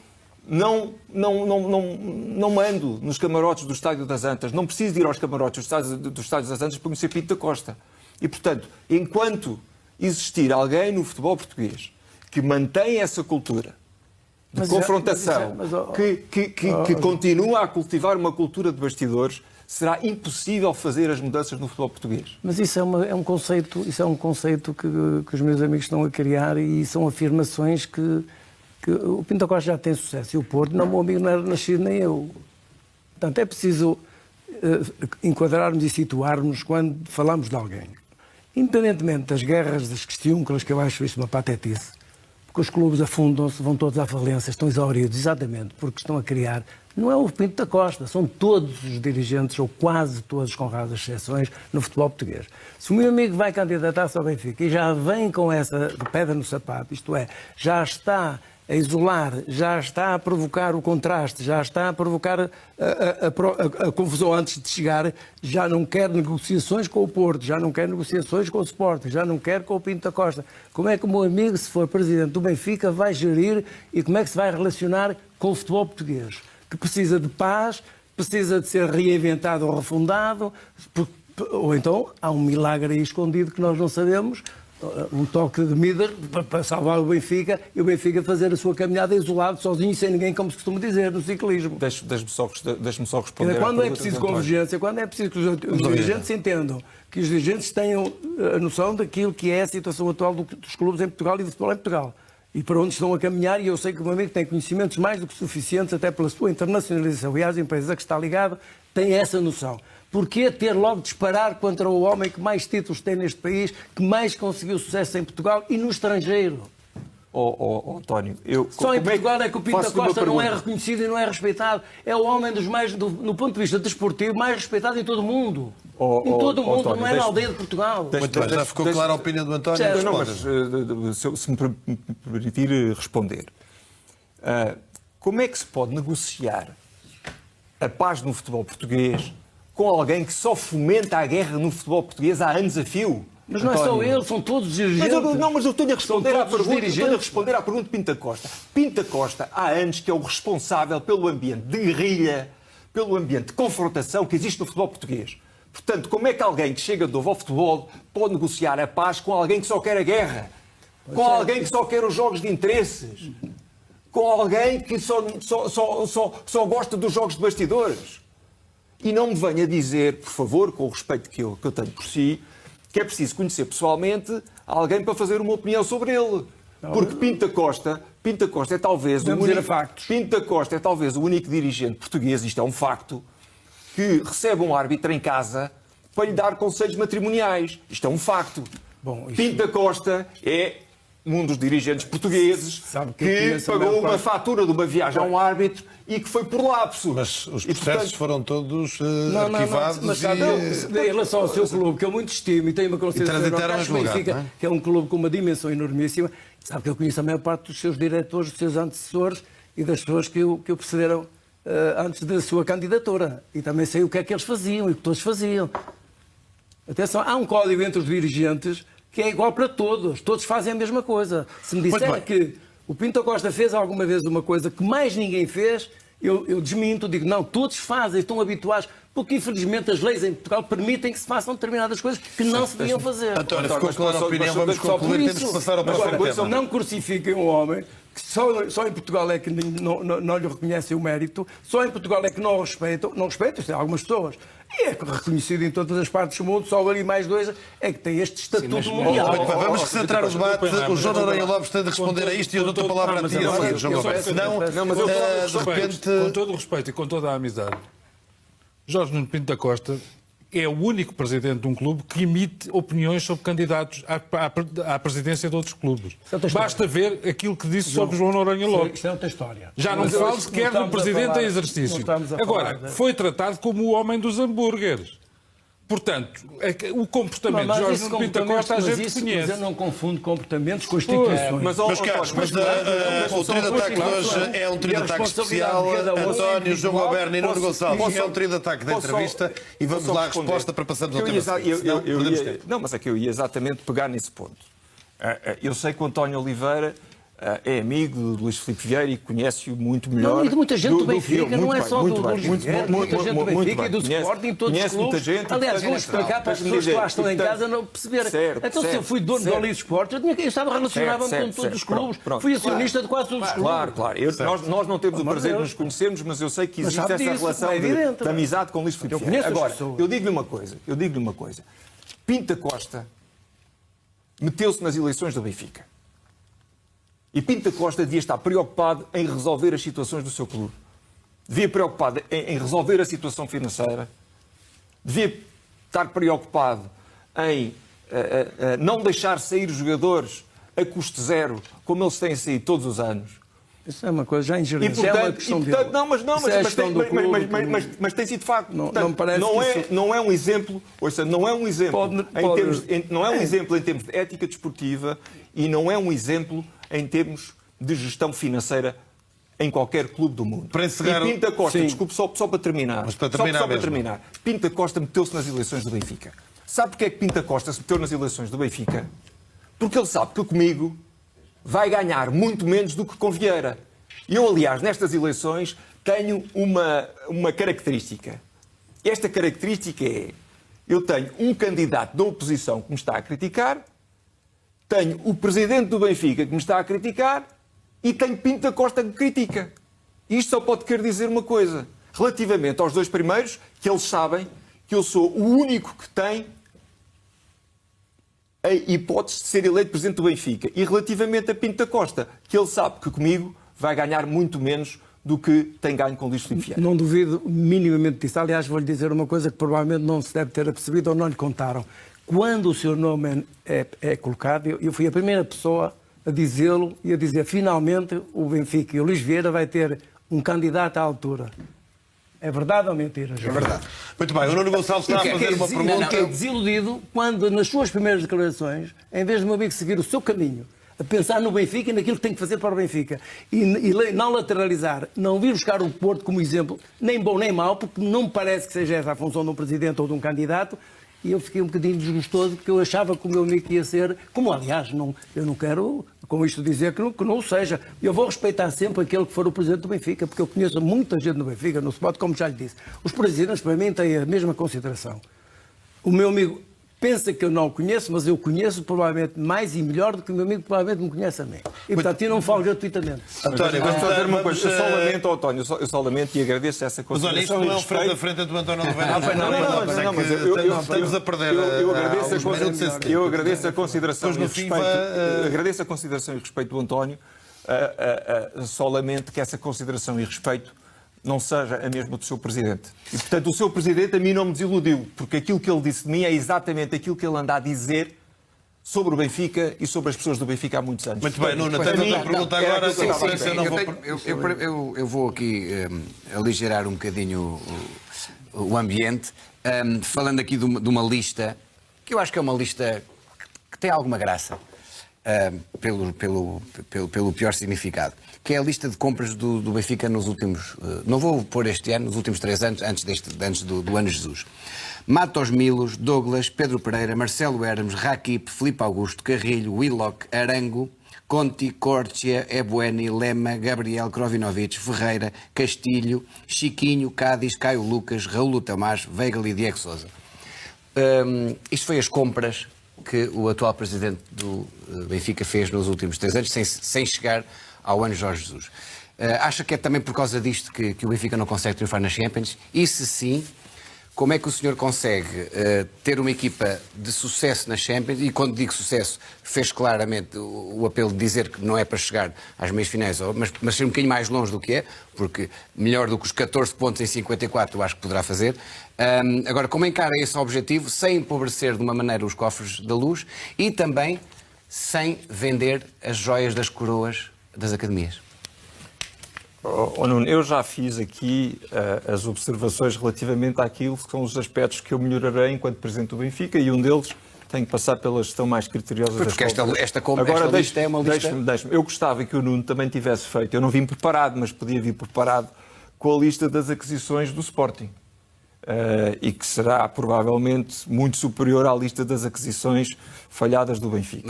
não ando nos camarotes do Estádio das Antas, não preciso de ir aos camarotes do Estádio das Antas para conhecer Pinto da Costa. E, portanto, enquanto existir alguém no futebol português que mantém essa cultura de confrontação, que continua a cultivar uma cultura de bastidores, será impossível fazer as mudanças no futebol português. Mas isso é um conceito que os meus amigos estão a criar e são afirmações que o Pinto da Costa já tem sucesso e o Porto, não, meu amigo, não era nascido nem eu. Portanto, é preciso enquadrarmos e situarmos quando falamos de alguém. Independentemente das guerras, das questiúnculas, que eu acho isso uma patetice, porque os clubes afundam-se, vão todos à falência, estão exauridos, exatamente, porque estão a criar. Não é o Pinto da Costa, são todos os dirigentes, ou quase todos, com raras exceções, no futebol português. Se o meu amigo vai candidatar-se ao Benfica e já vem com essa pedra no sapato, isto é, já está a isolar, já está a provocar o contraste, já está a provocar a confusão antes de chegar, já não quer negociações com o Porto, já não quer negociações com o Sporting, já não quer com o Pinto da Costa. Como é que o meu amigo, se for presidente do Benfica, vai gerir e como é que se vai relacionar com o futebol português? Que precisa de paz, precisa de ser reinventado ou refundado, ou então há um milagre aí escondido que nós não sabemos, um toque de Midas para salvar o Benfica e o Benfica fazer a sua caminhada isolado, sozinho, sem ninguém, como se costuma dizer, no ciclismo. Deixe-me só responder. Quando é preciso convergência, quando é preciso que os dirigentes entendam, que os dirigentes tenham a noção daquilo que é a situação atual dos clubes em Portugal e do futebol em Portugal. E para onde estão a caminhar, e eu sei que o meu amigo tem conhecimentos mais do que suficientes, até pela sua internacionalização, e às empresas a que está ligado, tem essa noção. Porquê ter logo de disparar contra o homem que mais títulos tem neste país, que mais conseguiu sucesso em Portugal e no estrangeiro? António, só em Portugal é que o Pinto da Costa não é reconhecido e não é respeitado. É o homem dos mais, no ponto de vista desportivo, mais respeitado em todo o mundo. Em todo o mundo, António, não é na aldeia de Portugal. Muito bem, já ficou clara a opinião do António? Não, mas se me permitir responder. Como é que se pode negociar a paz no futebol português com alguém que só fomenta a guerra no futebol português há anos a fio? Mas não é só ele, são todos os dirigentes. Mas eu estou-lhe a responder à pergunta de Pinto da Costa. Pinto da Costa, há anos que é o responsável pelo ambiente de guerrilha, pelo ambiente de confrontação que existe no futebol português. Portanto, como é que alguém que chega de novo ao futebol pode negociar a paz com alguém que só quer a guerra? Com alguém que só quer os jogos de interesses? Com alguém que só gosta dos jogos de bastidores? E não me venha dizer, por favor, com o respeito que eu tenho por si, que é preciso conhecer pessoalmente alguém para fazer uma opinião sobre ele. Porque Pinto da Costa é talvez o único dirigente português, isto é um facto, que recebe um árbitro em casa para lhe dar conselhos matrimoniais. Isto é um facto. Pinto da Costa é um dos dirigentes portugueses que pagou uma fatura de uma viagem a um árbitro e que foi por lapso. Mas os processos foram todos arquivados. Mas sabe, em relação ao seu clube, que eu muito estimo e tenho uma consideração Benfica, que é um clube com uma dimensão enormíssima, sabe que eu conheço a maior parte dos seus diretores, dos seus antecessores e das pessoas que o precederam antes da sua candidatura. E também sei o que é que eles faziam e o que todos faziam. Atenção, há um código entre os dirigentes que é igual para todos. Todos fazem a mesma coisa. Se me disser que o Pinto Costa fez alguma vez uma coisa que mais ninguém fez, eu desminto, digo, não, todos fazem, estão habituados, porque infelizmente as leis em Portugal permitem que se façam determinadas coisas que não se deviam fazer. António, ficou clara a opinião, vamos concluir, temos que passar ao próximo tema. Não crucifiquem um homem que só em Portugal é que não lhe reconhecem o mérito, só em Portugal é que não respeitam, isto é, algumas pessoas, e é reconhecido em todas as partes do mundo, só ali mais dois é que tem este estatuto mundial. Muito bem, vamos concentrar o debate. O João Noronha Lopes tem de responder a isto e eu dou-te a palavra a ti. Com todo o respeito e com toda a amizade, Jorge Nuno Pinto da Costa é o único presidente de um clube que emite opiniões sobre candidatos à presidência de outros clubes. Basta ver aquilo que disse sobre João Noronha Lopes. Isto é outra história. Já não falo sequer do presidente em exercício. Agora, foi tratado como o homem dos hambúrgueres. Portanto, o comportamento de Jorge Nuno Pinto da Costa a gente conhece. Mas eu não confundo comportamentos com instituições. Meus caros, o trio de ataque de hoje é um trio de ataque especial. António, João Alberto e Nuno Gonçalves. É um trio de ataque da entrevista e vamos lá à resposta para passarmos ao tema. Não, mas é que eu ia exatamente pegar nesse ponto. Eu sei que o António Oliveira é amigo de Luís Filipe Vieira e conhece-o muito melhor. Não, e de muita gente do Benfica, não é só do Luís Vieira, muita gente do Benfica e do Sporting, todos os clubes. Aliás, vou explicar para as pessoas que lá estão em casa não perceberem. Então, se eu fui dono do Olivo Sport, eu estava relacionado com todos os clubes. Fui acionista de quase todos os clubes. Claro. Nós não temos o prazer de nos conhecermos, mas eu sei que existe essa relação de amizade com Luís Filipe Vieira. Agora, eu digo-lhe uma coisa. Pinto da Costa meteu-se nas eleições do Benfica. E Pinto da Costa devia estar preocupado em resolver as situações do seu clube. Devia preocupado em resolver a situação financeira. Devia estar preocupado em não deixar sair os jogadores a custo zero, como eles têm saído todos os anos. Isso é uma coisa já ingerida. É uma questão de... Mas tem sido de facto. Não é um exemplo. Ouça, não é um exemplo em termos de ética desportiva e não é um exemplo em termos de gestão financeira em qualquer clube do mundo. Para encerrar... E Pinto da Costa, desculpe, só para terminar. Mas para terminar Pinto da Costa meteu-se nas eleições do Benfica. Sabe porque é que Pinto da Costa se meteu nas eleições do Benfica? Porque ele sabe que comigo vai ganhar muito menos do que com Vieira. Eu, aliás, nestas eleições tenho uma característica. Esta característica é: eu tenho um candidato da oposição que me está a criticar, tenho o presidente do Benfica que me está a criticar e tenho Pinto da Costa que me critica. Isto só pode querer dizer uma coisa. Relativamente aos dois primeiros, que eles sabem que eu sou o único que tem a hipótese de ser eleito presidente do Benfica. E relativamente a Pinto da Costa, que ele sabe que comigo vai ganhar muito menos do que tem ganho com Luís Filipe Vieira. Não duvido minimamente disso. Aliás, vou-lhe dizer uma coisa que provavelmente não se deve ter apercebido ou não lhe contaram. Quando o seu nome é colocado, eu fui a primeira pessoa a dizê-lo e a dizer finalmente o Benfica e o Luís Vieira vai ter um candidato à altura. É verdade ou mentira, João? É verdade. Muito bem, o Nuno Gonçalves está a fazer uma pergunta. Fiquei desiludido quando, nas suas primeiras declarações, em vez de meu amigo seguir o seu caminho, a pensar no Benfica e naquilo que tem que fazer para o Benfica, e não lateralizar, não vir buscar o Porto como exemplo, nem bom nem mau, porque não me parece que seja essa a função de um presidente ou de um candidato, e eu fiquei um bocadinho desgostoso porque eu achava que o meu amigo ia ser, como aliás, eu não quero com isto dizer que não o seja. Eu vou respeitar sempre aquele que for o presidente do Benfica, porque eu conheço muita gente no Benfica, no Sport, como já lhe disse. Os presidentes, para mim, têm a mesma consideração. O meu amigo pensa que eu não o conheço, mas eu conheço provavelmente mais e melhor do que o meu amigo provavelmente me conhece a mim. E, portanto, eu não falo gratuitamente. António, vamos fazer uma coisa. Eu só lamento, António, eu só lamento e agradeço essa consideração. Mas olha, isto não é um frente a frente do António Oliveira. Não, estamos a perder. Eu agradeço a consideração e respeito. Agradeço a consideração e respeito do António. Só lamento que essa consideração e respeito não seja a mesma do seu Presidente. E, portanto, o seu Presidente a mim não me desiludiu, porque aquilo que ele disse de mim é exatamente aquilo que ele anda a dizer sobre o Benfica e sobre as pessoas do Benfica há muitos anos. Muito bem, Nuno, tens outra pergunta agora. Eu vou aqui aligerar um bocadinho o ambiente, falando aqui de uma lista, que eu acho que é uma lista que tem alguma graça. pelo pior significado, que é a lista de compras do Benfica nos últimos, não vou pôr este ano, nos últimos 3 anos, antes do ano Jesus. Matos Milos, Douglas, Pedro Pereira, Marcelo Hermes, Rakip, Filipe Augusto, Carrilho, Willock, Arango, Conti, Cortia, Ebueni, Lema, Gabriel, Krovinovic, Ferreira, Castilho, Chiquinho, Cádiz, Caio Lucas, Raul Tamás, Weigl e Diego Sousa. Isto foi as compras que o atual presidente do Benfica fez nos últimos 3 anos, sem chegar ao ano Jorge Jesus. Acha que é também por causa disto que o Benfica não consegue triunfar nas Champions? E se sim, como é que o senhor consegue ter uma equipa de sucesso nas Champions? E quando digo sucesso, fez claramente o apelo de dizer que não é para chegar às meias finais, mas ser um bocadinho mais longe do que é, porque melhor do que os 14 pontos em 54 eu acho que poderá fazer. Agora, como encara esse objetivo sem empobrecer de uma maneira os cofres da Luz e também sem vender as joias das coroas das academias? Nuno, eu já fiz aqui as observações relativamente àquilo que são os aspectos que eu melhorarei enquanto Presidente do Benfica, e um deles tem que passar pela gestão mais criteriosa das compras. Porque esta Agora, lista é uma lista... Deixe-me. Eu gostava que o Nuno também tivesse feito, eu não vim preparado, mas podia vir preparado com a lista das aquisições do Sporting. E que será provavelmente muito superior à lista das aquisições falhadas do Benfica.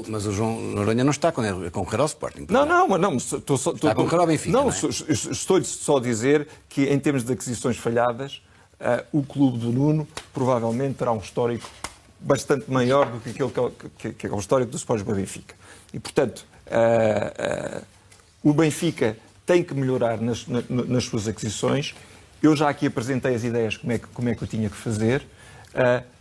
Mas o João Noronha não está a concorrer ao Sporting. Não, estou só... Está a concorrer ao Benfica, não é? Estou-lhe só a dizer que, em termos de aquisições falhadas, o clube do Nuno provavelmente terá um histórico bastante maior do que aquele que é o histórico do Sporting do Benfica. E, portanto, o Benfica tem que melhorar nas suas aquisições. Eu já aqui apresentei as ideias como é que eu tinha que fazer.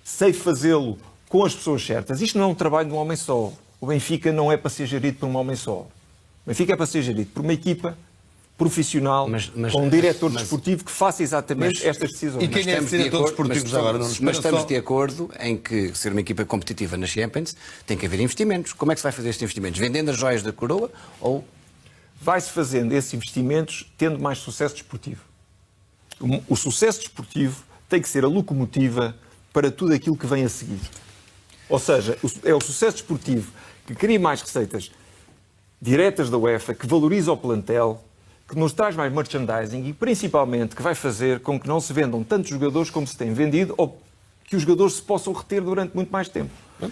Sei fazê-lo com as pessoas certas. Isto não é um trabalho de um homem só. O Benfica não é para ser gerido por um homem só. O Benfica é para ser gerido por uma equipa profissional, com um diretor desportivo que faça exatamente estas decisões. E quem é esse diretor desportivo agora? Mas estamos de acordo em que ser uma equipa competitiva na Champions tem que haver investimentos. Como é que se vai fazer estes investimentos? Vendendo as joias da coroa ou... Vai-se fazendo esses investimentos tendo mais sucesso desportivo. O sucesso desportivo tem que ser a locomotiva para tudo aquilo que vem a seguir. Ou seja, é o sucesso desportivo que cria mais receitas diretas da UEFA, que valoriza o plantel, que nos traz mais merchandising e, principalmente, que vai fazer com que não se vendam tantos jogadores como se tem vendido ou que os jogadores se possam reter durante muito mais tempo.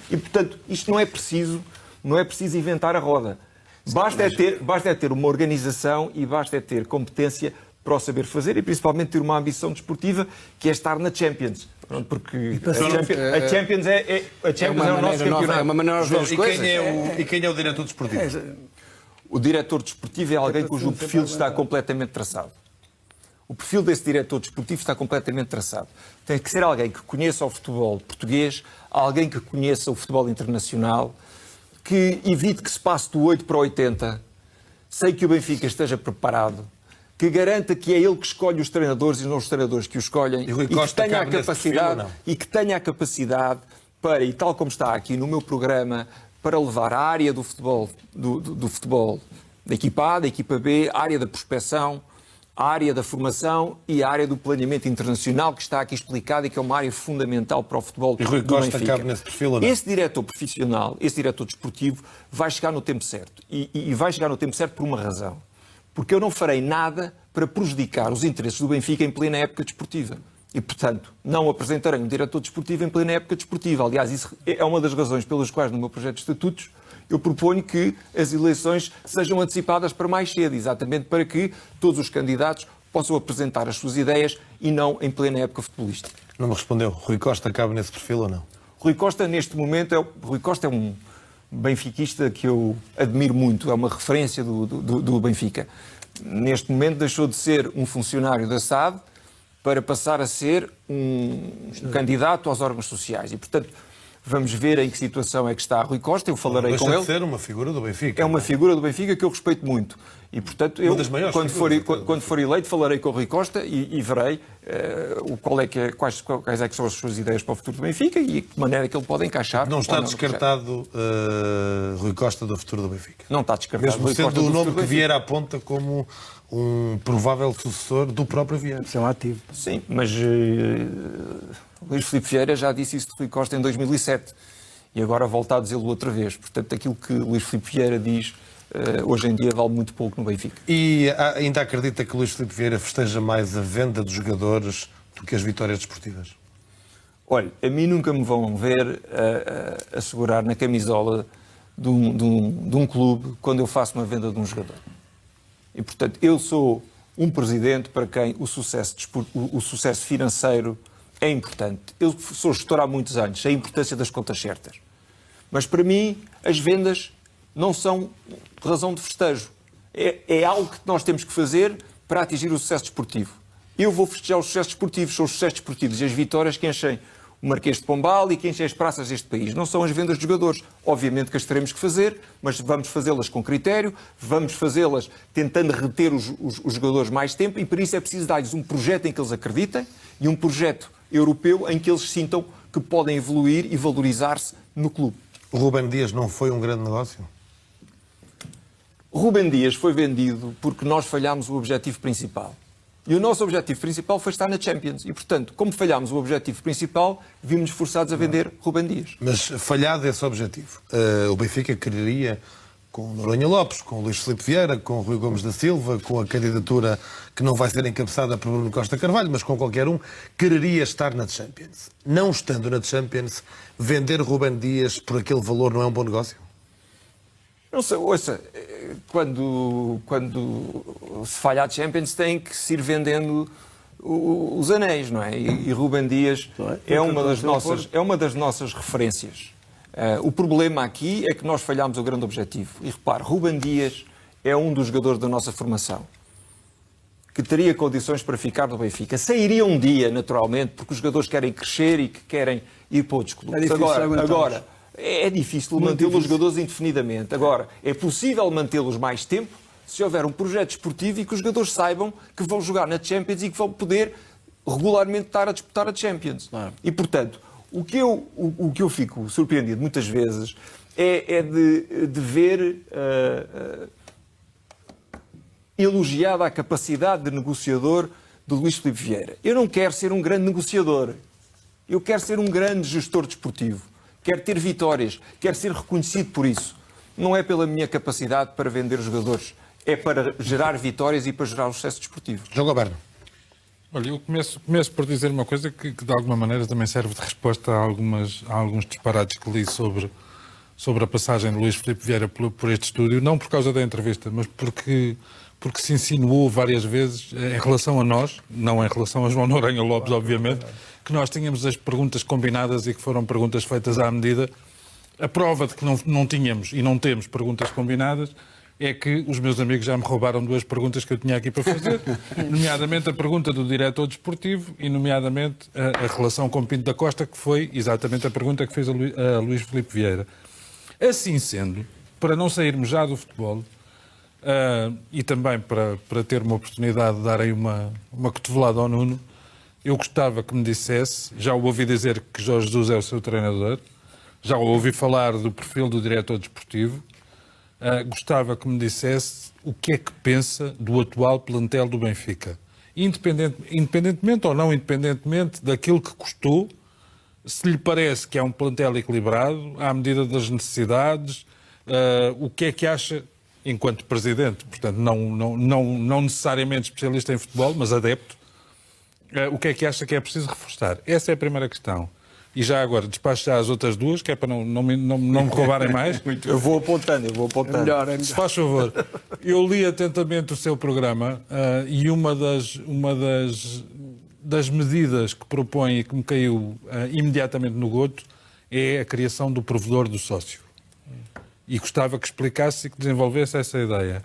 E, portanto, isto não é preciso inventar a roda. Basta é ter uma organização e basta é ter competência para o saber fazer e principalmente ter uma ambição desportiva que é estar na Champions. Porque a Champions é o nosso campeonato. É uma maneira de ver as coisas. E quem é o diretor desportivo? O diretor desportivo é alguém cujo perfil está completamente traçado. O perfil desse diretor desportivo está completamente traçado. Tem que ser alguém que conheça o futebol português, alguém que conheça o futebol internacional, que evite que se passe do 8 para o 80, sei que o Benfica esteja preparado, que garanta que é ele que escolhe os treinadores e não os treinadores que o escolhem, e que tenha a capacidade para, e tal como está aqui no meu programa, para levar a área do futebol, do futebol da equipa A, da equipa B, a área da prospeção, a área da formação e a área do planeamento internacional, que está aqui explicado e que é uma área fundamental para o futebol do Benfica. E Rui Costa cabe nesse perfil ou não? Esse diretor profissional, esse diretor desportivo, vai chegar no tempo certo. E vai chegar no tempo certo por uma razão. Porque eu não farei nada para prejudicar os interesses do Benfica em plena época desportiva. E, portanto, não apresentarei um diretor desportivo em plena época desportiva. Aliás, isso é uma das razões pelas quais, no meu projeto de estatutos, eu proponho que as eleições sejam antecipadas para mais cedo, exatamente para que todos os candidatos possam apresentar as suas ideias e não em plena época futebolística. Não me respondeu. Rui Costa cabe nesse perfil ou não? Rui Costa, neste momento, Rui Costa é um benfiquista que eu admiro muito, é uma referência do Benfica. Neste momento deixou de ser um funcionário da SAD para passar a ser um candidato aos órgãos sociais. E, portanto, vamos ver em que situação é que está Rui Costa. Eu falarei com ele. Deixa de ser uma figura do Benfica. É uma figura do Benfica que eu respeito muito. E, portanto, eu, quando for eleito, falarei com o Rui Costa e verei quais é que são as suas ideias para o futuro do Benfica e de que maneira que ele pode encaixar. Não está descartado Rui Costa do futuro do Benfica? Não está descartado. Mesmo sendo o nome que Vieira aponta como um provável sucessor do próprio Vieira. Isso é um ativo. Sim, mas Luís Filipe Vieira já disse isso de Rui Costa em 2007. E agora volta a dizê-lo outra vez. Portanto, aquilo que Luís Filipe Vieira diz hoje em dia vale muito pouco no Benfica. E ainda acredita que Luís Filipe Vieira festeja mais a venda dos jogadores do que as vitórias desportivas? Olha, a mim nunca me vão ver a segurar na camisola de um clube quando eu faço uma venda de um jogador. E, portanto, eu sou um presidente para quem o sucesso financeiro é importante. Eu sou gestor há muitos anos, sei a importância das contas certas. Mas, para mim, as vendas não são razão de festejo. É algo que nós temos que fazer para atingir o sucesso desportivo. Eu vou festejar os sucessos desportivos, são os sucessos desportivos e as vitórias que enchem o Marquês de Pombal e que enchem as praças deste país. Não são as vendas de jogadores. Obviamente que as teremos que fazer, mas vamos fazê-las com critério, vamos fazê-las tentando reter os jogadores mais tempo e para isso é preciso dar-lhes um projeto em que eles acreditem e um projeto europeu em que eles sintam que podem evoluir e valorizar-se no clube. O Rúben Dias não foi um grande negócio? Rúben Dias foi vendido porque nós falhámos o objetivo principal. E o nosso objetivo principal foi estar na Champions. E, portanto, como falhámos o objetivo principal, vimos-nos forçados a vender Rúben Dias. Mas falhado esse objetivo, o Benfica quereria, com Noronha Lopes, com Luís Filipe Vieira, com Rui Gomes da Silva, com a candidatura que não vai ser encabeçada por Bruno Costa Carvalho, mas com qualquer um, quereria estar na Champions. Não estando na Champions, vender Rúben Dias por aquele valor não é um bom negócio? Não sei, ouça, quando se falha a Champions tem que se ir vendendo os anéis, não é? E Rúben Dias é uma das nossas referências. O problema aqui é que nós falhámos o grande objetivo. E repare, Rúben Dias é um dos jogadores da nossa formação que teria condições para ficar no Benfica. Sairia um dia, naturalmente, porque os jogadores querem crescer e que querem ir para outros clubes. Agora, é difícil mantê-los os jogadores indefinidamente. Agora, é possível mantê-los mais tempo se houver um projeto esportivo e que os jogadores saibam que vão jogar na Champions e que vão poder regularmente estar a disputar a Champions. Claro. E, portanto, o que eu fico surpreendido muitas vezes é de ver elogiada a capacidade de negociador de Luís Filipe Vieira. Eu não quero ser um grande negociador. Eu quero ser um grande gestor desportivo. Quero ter vitórias, quero ser reconhecido por isso. Não é pela minha capacidade para vender jogadores, é para gerar vitórias e para gerar o sucesso desportivo. João Goberno. Olha, eu começo por dizer uma coisa que de alguma maneira também serve de resposta a alguns disparates que li sobre a passagem de Luís Filipe Vieira por este estúdio, não por causa da entrevista, mas porque se insinuou várias vezes em relação a nós, não em relação a João Noronha Lopes, obviamente, que nós tínhamos as perguntas combinadas e que foram perguntas feitas à medida. A prova de que não tínhamos e não temos perguntas combinadas é que os meus amigos já me roubaram duas perguntas que eu tinha aqui para fazer, nomeadamente a pergunta do diretor desportivo e nomeadamente a relação com Pinto da Costa, que foi exatamente a pergunta que fez a Luís Filipe Vieira. Assim sendo, para não sairmos já do futebol, e também para ter uma oportunidade de dar aí uma cotovelada ao Nuno, eu gostava que me dissesse, já o ouvi dizer que Jorge Jesus é o seu treinador, já o ouvi falar do perfil do diretor desportivo, gostava que me dissesse o que é que pensa do atual plantel do Benfica. Independentemente ou não independentemente daquilo que custou, se lhe parece que é um plantel equilibrado, à medida das necessidades, o que é que acha enquanto presidente, portanto não necessariamente especialista em futebol, mas adepto, o que é que acha que é preciso reforçar? Essa é a primeira questão. E já agora, despacho já as outras duas, que é para não me roubarem mais. Eu vou apontando. É melhor. Se faz favor. Eu li atentamente o seu programa e uma das medidas que propõe e que me caiu imediatamente no goto é a criação do provedor do sócio. E gostava que explicasse e que desenvolvesse essa ideia.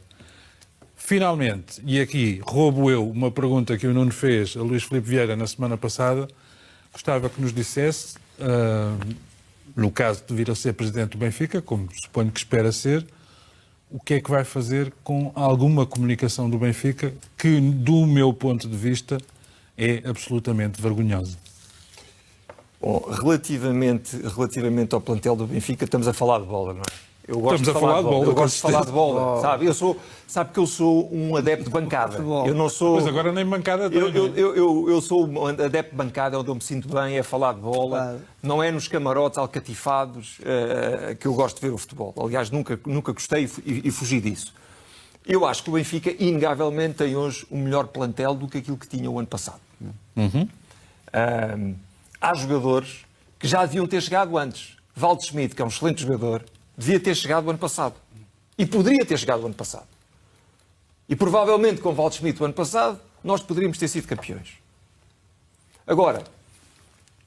Finalmente, e aqui roubo eu uma pergunta que o Nuno fez a Luís Filipe Vieira na semana passada, gostava que nos dissesse, no caso de vir a ser presidente do Benfica, como suponho que espera ser, o que é que vai fazer com alguma comunicação do Benfica que, do meu ponto de vista, é absolutamente vergonhosa. Bom, relativamente ao plantel do Benfica, estamos a falar de bola, não é? Eu gosto Estamos a falar de bola, Eu com gosto de falar de certeza. bola, sabe? Sabe que eu sou um adepto de bancada. Eu não sou... Mas agora nem bancada tem. Eu sou um adepto de bancada, onde eu me sinto bem é falar de bola. Não é nos camarotes alcatifados que eu gosto de ver o futebol. Aliás, nunca gostei e fugi disso. Eu acho que o Benfica, inegavelmente, tem hoje um melhor plantel do que aquilo que tinha o ano passado. Há jogadores que já deviam ter chegado antes. Waldschmidt, que é um excelente jogador, devia ter chegado o ano passado. E poderia ter chegado o ano passado. E provavelmente com Waldschmidt o ano passado, nós poderíamos ter sido campeões. Agora,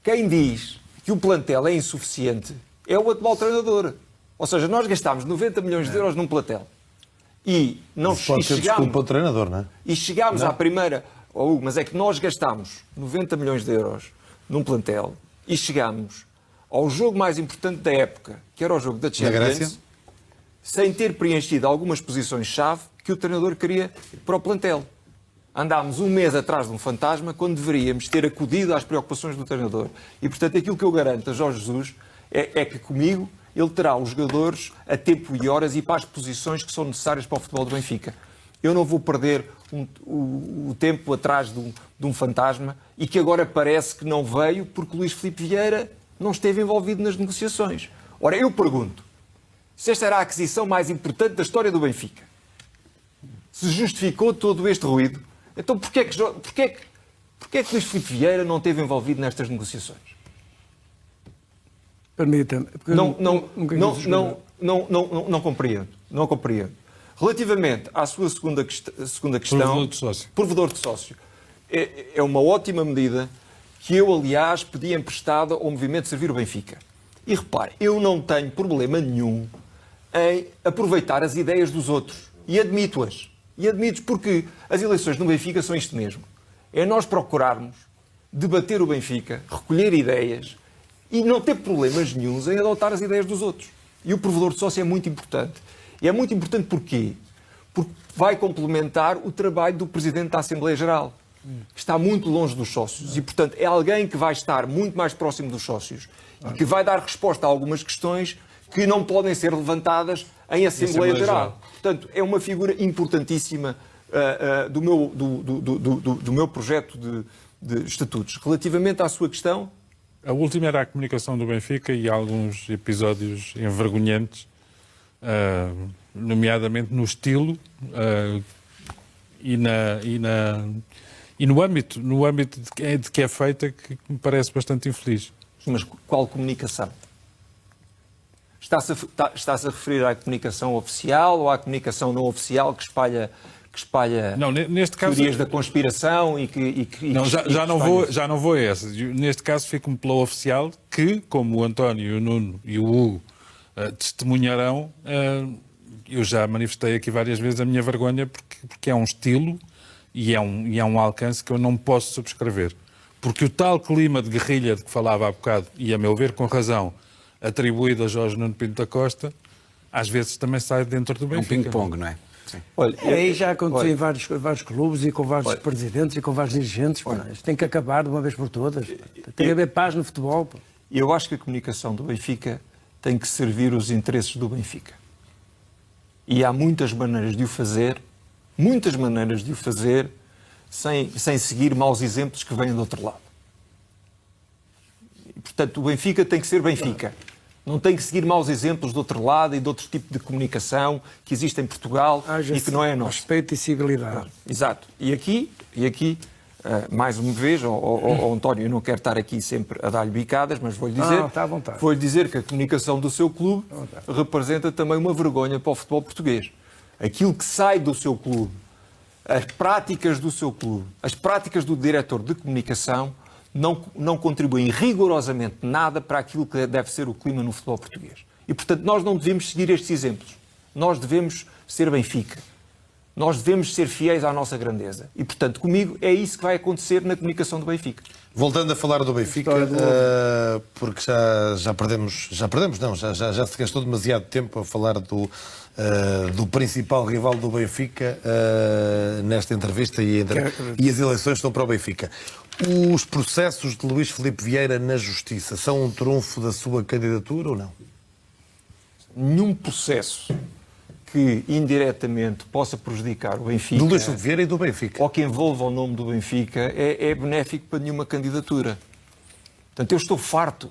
quem diz que o plantel é insuficiente é o atual treinador. Ou seja, nós gastámos 90 milhões de euros num plantel. E não Isso pode ser desculpa ao treinador, não é? E chegámos à primeira... Oh, Hugo, mas é que nós gastámos 90 milhões de euros num plantel e chegámos ao jogo mais importante da época, que era o jogo da Champions, sem ter preenchido algumas posições-chave que o treinador queria para o plantel. Andámos um mês atrás de um fantasma quando deveríamos ter acudido às preocupações do treinador. E, portanto, aquilo que eu garanto a Jorge Jesus é que comigo ele terá os jogadores a tempo e horas e para as posições que são necessárias para o futebol do Benfica. Eu não vou perder o tempo atrás de um fantasma e que agora parece que não veio porque Luís Filipe Vieira não esteve envolvido nas negociações. Ora, eu pergunto, se esta era a aquisição mais importante da história do Benfica, se justificou todo este ruído, então porquê é que Luís Filipe Vieira não esteve envolvido nestas negociações? Permita-me. Não compreendo. Não compreendo. Relativamente à sua segunda questão... Provedor de sócio. Provedor de sócio. É uma ótima medida que eu, aliás, pedi emprestada ao movimento de servir o Benfica. E repare, eu não tenho problema nenhum em aproveitar as ideias dos outros. E admito-as. E admito porque as eleições no Benfica são isto mesmo. É nós procurarmos debater o Benfica, recolher ideias e não ter problemas nenhuns em adotar as ideias dos outros. E o provedor de sócio é muito importante. E é muito importante porquê? Porque vai complementar o trabalho do Presidente da Assembleia Geral, que está muito longe dos sócios. E, portanto, é alguém que vai estar muito mais próximo dos sócios e que vai dar resposta a algumas questões que não podem ser levantadas em Assembleia Geral. Portanto, é uma figura importantíssima do meu projeto de estatutos. Relativamente à sua questão... A última era a comunicação do Benfica e alguns episódios envergonhantes, nomeadamente no estilo e no âmbito de que é feita, que me parece bastante infeliz. Mas qual comunicação? Está-se a referir à comunicação oficial ou à comunicação não oficial que espalha não, neste caso, teorias da conspiração e que não, já não vou a essa. Neste caso fico-me pela oficial que, como o António, o Nuno e o Hugo testemunharão, eu já manifestei aqui várias vezes a minha vergonha porque é um estilo e é um alcance que eu não posso subscrever. Porque o tal clima de guerrilha de que falava há bocado, e a meu ver com razão, atribuído a Jorge Nuno Pinto da Costa, às vezes também sai dentro do Benfica. É um ping-pong, não é? Sim. Olha, Aí já aconteceu em vários clubes e com vários presidentes e com vários dirigentes. Isto tem que acabar de uma vez por todas. Tem que haver paz no futebol. Eu acho que a comunicação do Benfica tem que servir os interesses do Benfica. E há muitas maneiras de o fazer, sem seguir maus exemplos que vêm do outro lado. E, portanto, o Benfica tem que ser Benfica. Não tem que seguir maus exemplos do outro lado e de outro tipo de comunicação que existe em Portugal e que não é nosso. Respeito e civilidade. Exato. E aqui mais uma vez, António, eu não quero estar aqui sempre a dar-lhe bicadas, mas vou-lhe dizer, está à vontade. vou-lhe dizer que a comunicação do seu clube representa também uma vergonha para o futebol português. Aquilo que sai do seu clube, as práticas do seu clube, as práticas do diretor de comunicação não contribuem rigorosamente nada para aquilo que deve ser o clima no futebol português. E, portanto, nós não devemos seguir estes exemplos. Nós devemos ser Benfica. Nós devemos ser fiéis à nossa grandeza. E, portanto, comigo é isso que vai acontecer na comunicação do Benfica. Voltando a falar do Benfica, porque já se gastou demasiado tempo a falar do principal rival do Benfica nesta entrevista e as eleições estão para o Benfica. Os processos de Luís Filipe Vieira na Justiça são um trunfo da sua candidatura ou não? nenhum processo que indiretamente possa prejudicar o Benfica Do Luís Filipe Vieira e do Benfica. ou que envolva o nome do Benfica é benéfico para nenhuma candidatura. Portanto, eu estou farto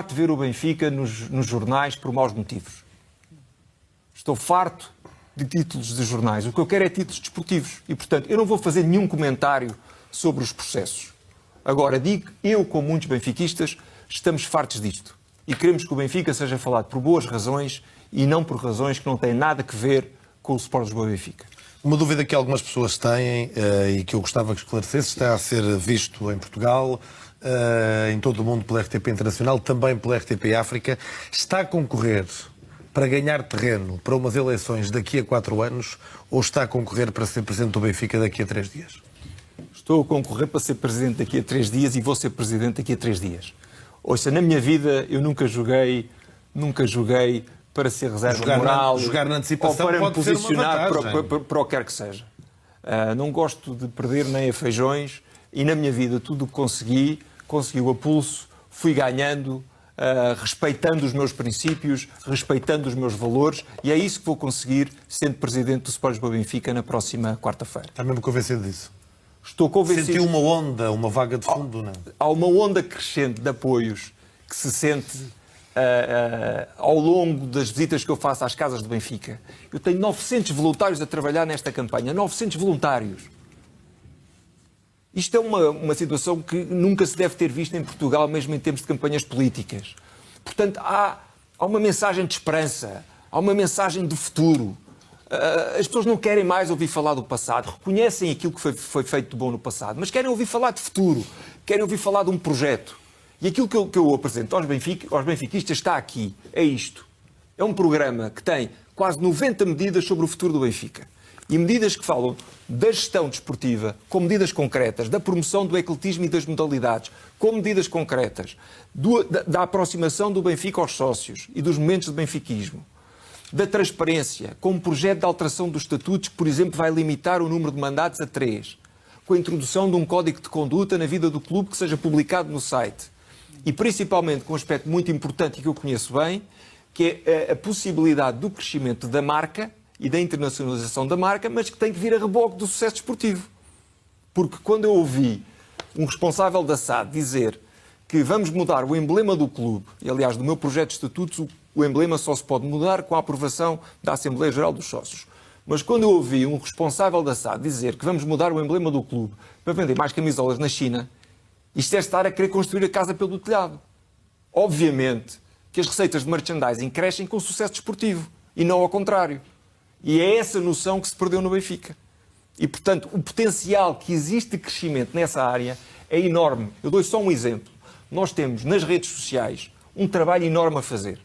de ver o Benfica nos jornais por maus motivos. Estou farto de títulos de jornais. O que eu quero é títulos desportivos. E, portanto, eu não vou fazer nenhum comentário sobre os processos. Agora, digo, eu, como muitos benfiquistas, estamos fartos disto. E queremos que o Benfica seja falado por boas razões e não por razões que não têm nada a ver com o Sport Lisboa Benfica. Uma dúvida que algumas pessoas têm e que eu gostava que esclarecesse, está a ser visto em Portugal, em todo o mundo pela RTP Internacional, também pela RTP África, está a concorrer para ganhar terreno para umas eleições daqui a 4 anos ou está a concorrer para ser presidente do Benfica daqui a 3 dias? Estou a concorrer para ser presidente daqui a 3 dias e vou ser presidente daqui a 3 dias. Ouça, na minha vida eu nunca joguei para ser reserva moral jogar na antecipação ou para me pode ser uma posicionar vantagem. para o que quer que seja. Não gosto de perder nem a feijões e na minha vida tudo o que consegui a pulso, fui ganhando, respeitando os meus princípios, respeitando os meus valores e é isso que vou conseguir sendo presidente do Sport Lisboa Benfica na próxima quarta-feira. Está mesmo convencido disso? Estou convencido. Sentiu uma onda, uma vaga de fundo, não? Há uma onda crescente de apoios que se sente ao longo das visitas que eu faço às casas do Benfica. Eu tenho 900 voluntários a trabalhar nesta campanha. 900 voluntários. Isto é uma situação que nunca se deve ter visto em Portugal, mesmo em termos de campanhas políticas. Portanto, há uma mensagem de esperança, há uma mensagem de futuro. As pessoas não querem mais ouvir falar do passado, reconhecem aquilo que foi feito de bom no passado, mas querem ouvir falar de futuro, querem ouvir falar de um projeto. E aquilo que eu apresento aos benfiquistas está aqui, é isto. É um programa que tem quase 90 medidas sobre o futuro do Benfica. E medidas que falam da gestão desportiva, com medidas concretas, da promoção do ecletismo e das modalidades, com medidas concretas, da aproximação do Benfica aos sócios e dos momentos de benfiquismo, da transparência, com um projeto de alteração dos estatutos que, por exemplo, vai limitar o número de mandatos a 3, com a introdução de um código de conduta na vida do clube que seja publicado no site. E principalmente com um aspecto muito importante e que eu conheço bem, que é a possibilidade do crescimento da marca e da internacionalização da marca, mas que tem que vir a reboque do sucesso desportivo. Porque quando eu ouvi um responsável da SAD dizer que vamos mudar o emblema do clube, e aliás do meu projeto de estatutos o emblema só se pode mudar com a aprovação da Assembleia Geral dos Sócios. Mas quando eu ouvi um responsável da SAD dizer que vamos mudar o emblema do clube para vender mais camisolas na China, isto é estar a querer construir a casa pelo telhado. Obviamente que as receitas de merchandising crescem com o sucesso desportivo e não ao contrário. E é essa noção que se perdeu no Benfica. E, portanto, o potencial que existe de crescimento nessa área é enorme. Eu dou só um exemplo. Nós temos nas redes sociais um trabalho enorme a fazer.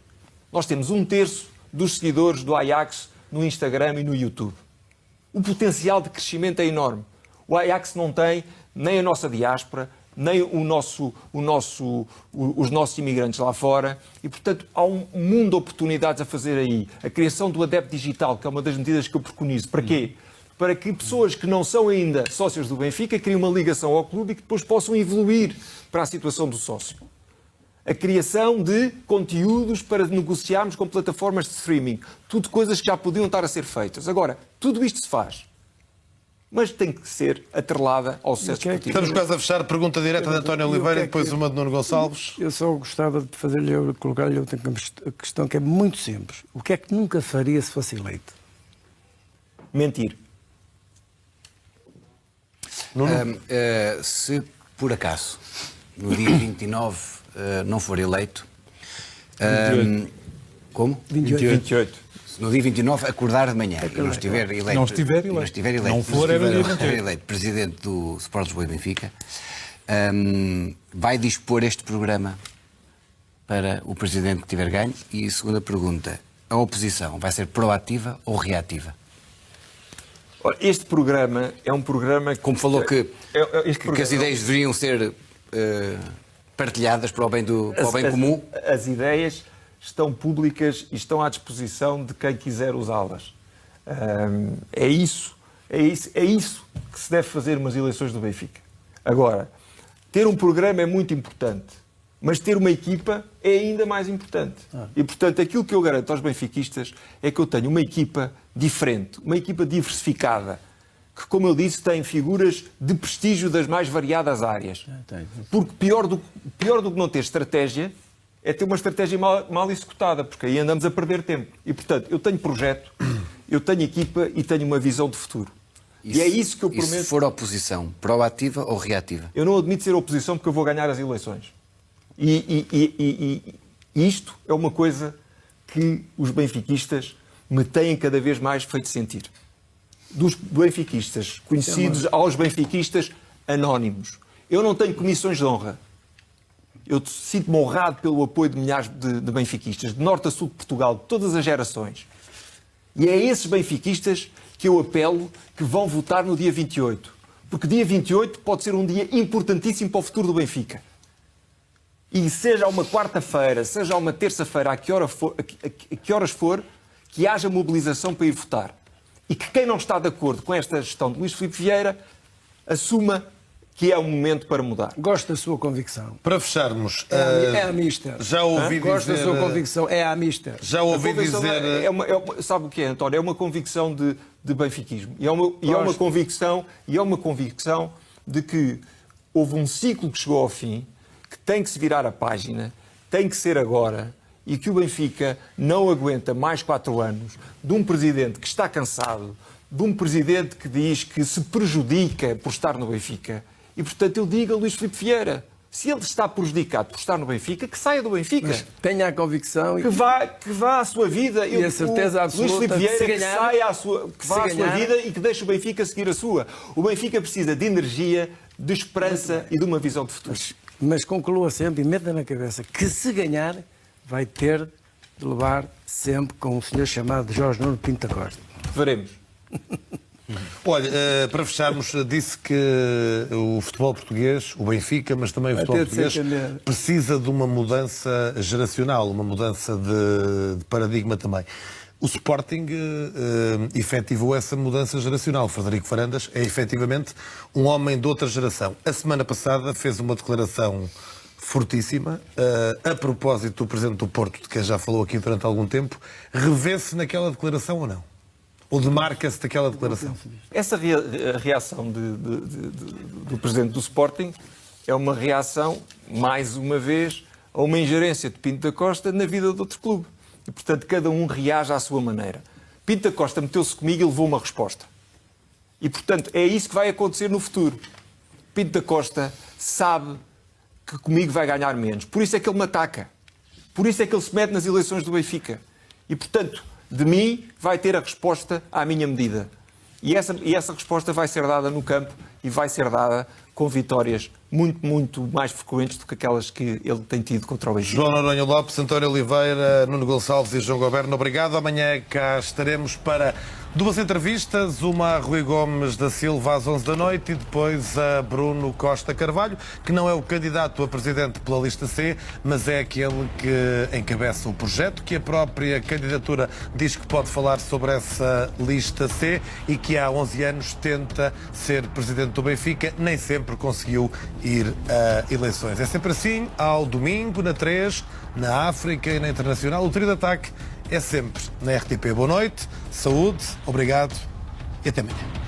Nós temos 1/3 dos seguidores do Ajax no Instagram e no YouTube. O potencial de crescimento é enorme. O Ajax não tem nem a nossa diáspora, nem os nossos imigrantes lá fora e, portanto, há um mundo de oportunidades a fazer aí. A criação do adepto digital, que é uma das medidas que eu preconizo. Para quê? Para que pessoas que não são ainda sócios do Benfica criem uma ligação ao clube e que depois possam evoluir para a situação do sócio. A criação de conteúdos para negociarmos com plataformas de streaming. Tudo coisas que já podiam estar a ser feitas. Agora, tudo isto se faz, mas tem que ser atrelada ao sucesso desportivo. Estamos quase a fechar. Pergunta direta de António Oliveira e depois uma de Nuno Gonçalves. Eu só gostava de colocar-lhe outra questão que é muito simples. O que é que nunca faria se fosse eleito? Mentir. Se por acaso no dia 29 não for eleito, 28. Como? 28. Se no dia 29 acordar de manhã e não estiver eleito, Não estiver eleito. Não for, era dia 28. eleito presidente do Sport Lisboa e Benfica, vai dispor este programa para o presidente que tiver ganho? E segunda pergunta, a oposição vai ser proativa ou reativa? Ora, este programa é um programa que... Como falou que as ideias deveriam ser partilhadas para o bem comum. As ideias estão públicas e estão à disposição de quem quiser usá-las. É isso que se deve fazer umas eleições do Benfica. Agora, ter um programa é muito importante, Mas ter uma equipa é ainda mais importante. E, portanto, aquilo que eu garanto aos benfiquistas é que eu tenho uma equipa diferente, uma equipa diversificada, que, como eu disse, tem figuras de prestígio das mais variadas áreas. Porque pior do que não ter estratégia é ter uma estratégia mal executada, porque aí andamos a perder tempo. E, portanto, eu tenho projeto, eu tenho equipa e tenho uma visão de futuro. E é isso que eu prometo. E se for oposição, proativa ou reativa? Eu não admito ser oposição porque eu vou ganhar as eleições. E isto é uma coisa que os benfiquistas me têm cada vez mais feito sentir. Dos benfiquistas conhecidos aos benfiquistas anónimos. Eu não tenho comissões de honra. Eu sinto-me honrado pelo apoio de milhares de benfiquistas, de norte a sul de Portugal, de todas as gerações. E é a esses benfiquistas que eu apelo que vão votar no dia 28. Porque dia 28 pode ser um dia importantíssimo para o futuro do Benfica. E seja uma quarta-feira, seja uma terça-feira, a que horas for, que haja mobilização para ir votar. E que quem não está de acordo com esta gestão de Luís Filipe Vieira assuma que é o momento para mudar. Gosto da sua convicção. Para fecharmos, É a mister. já ouvi Gosto da dizer... sua convicção. É a mister. Já ouvi A convicção dizer... sabe o que é, António? É uma convicção de benfiquismo. E é uma convicção de que houve um ciclo que chegou ao fim, que tem que se virar a página, tem que ser agora, e que o Benfica não aguenta mais 4 anos de um presidente que está cansado, de um presidente que diz que se prejudica por estar no Benfica. E, portanto, eu digo a Luís Filipe Vieira, se ele está prejudicado por estar no Benfica, que saia do Benfica. Mas tenha a convicção Que vá à sua vida. E a certeza absoluta Luís Filipe Vieira que se que ganhar, saia que vá à sua ganhar, vida e que deixe o Benfica seguir a sua. O Benfica precisa de energia, de esperança e de uma visão de futuro. mas conclua sempre e meta na cabeça que se ganhar vai ter de levar sempre com um senhor chamado Jorge Nuno Pinto da Costa. Veremos. Olha, para fecharmos, disse que o futebol português, o Benfica, mas também o futebol ter de se português, entender. precisa de uma mudança geracional, uma mudança de paradigma também. O Sporting efetivou essa mudança geracional. Frederico Varandas é efetivamente um homem de outra geração. A semana passada fez uma declaração fortíssima, a propósito do Presidente do Porto, de quem já falou aqui durante algum tempo. Revê-se naquela declaração ou não? Ou demarca-se daquela declaração? Essa reação do Presidente do Sporting é uma reação, mais uma vez, a uma ingerência de Pinto da Costa na vida de outro clube. E, portanto, cada um reage à sua maneira. Pinto da Costa meteu-se comigo e levou uma resposta. E, portanto, é isso que vai acontecer no futuro. Pinto da Costa sabe que comigo vai ganhar menos. Por isso é que ele me ataca. Por isso é que ele se mete nas eleições do Benfica. E, portanto, de mim vai ter a resposta à minha medida. E essa resposta vai ser dada no campo e vai ser dada com vitórias muito, muito mais frequentes do que aquelas que ele tem tido contra o Benfica. João Noronha Lopes, António Oliveira, Nuno Gonçalves e João Goberno, obrigado. Amanhã cá estaremos para 2 entrevistas, uma a Rui Gomes da Silva às 11 da noite e depois a Bruno Costa Carvalho, que não é o candidato a presidente pela lista C, mas é aquele que encabeça o projeto, que a própria candidatura diz que pode falar sobre essa lista C e que há 11 anos tenta ser presidente do Benfica, nem sempre conseguiu ir a eleições. É sempre assim, ao domingo, na 3, na África e na Internacional. O Trio de Ataque é sempre na RTP. Boa noite, saúde, obrigado e até amanhã.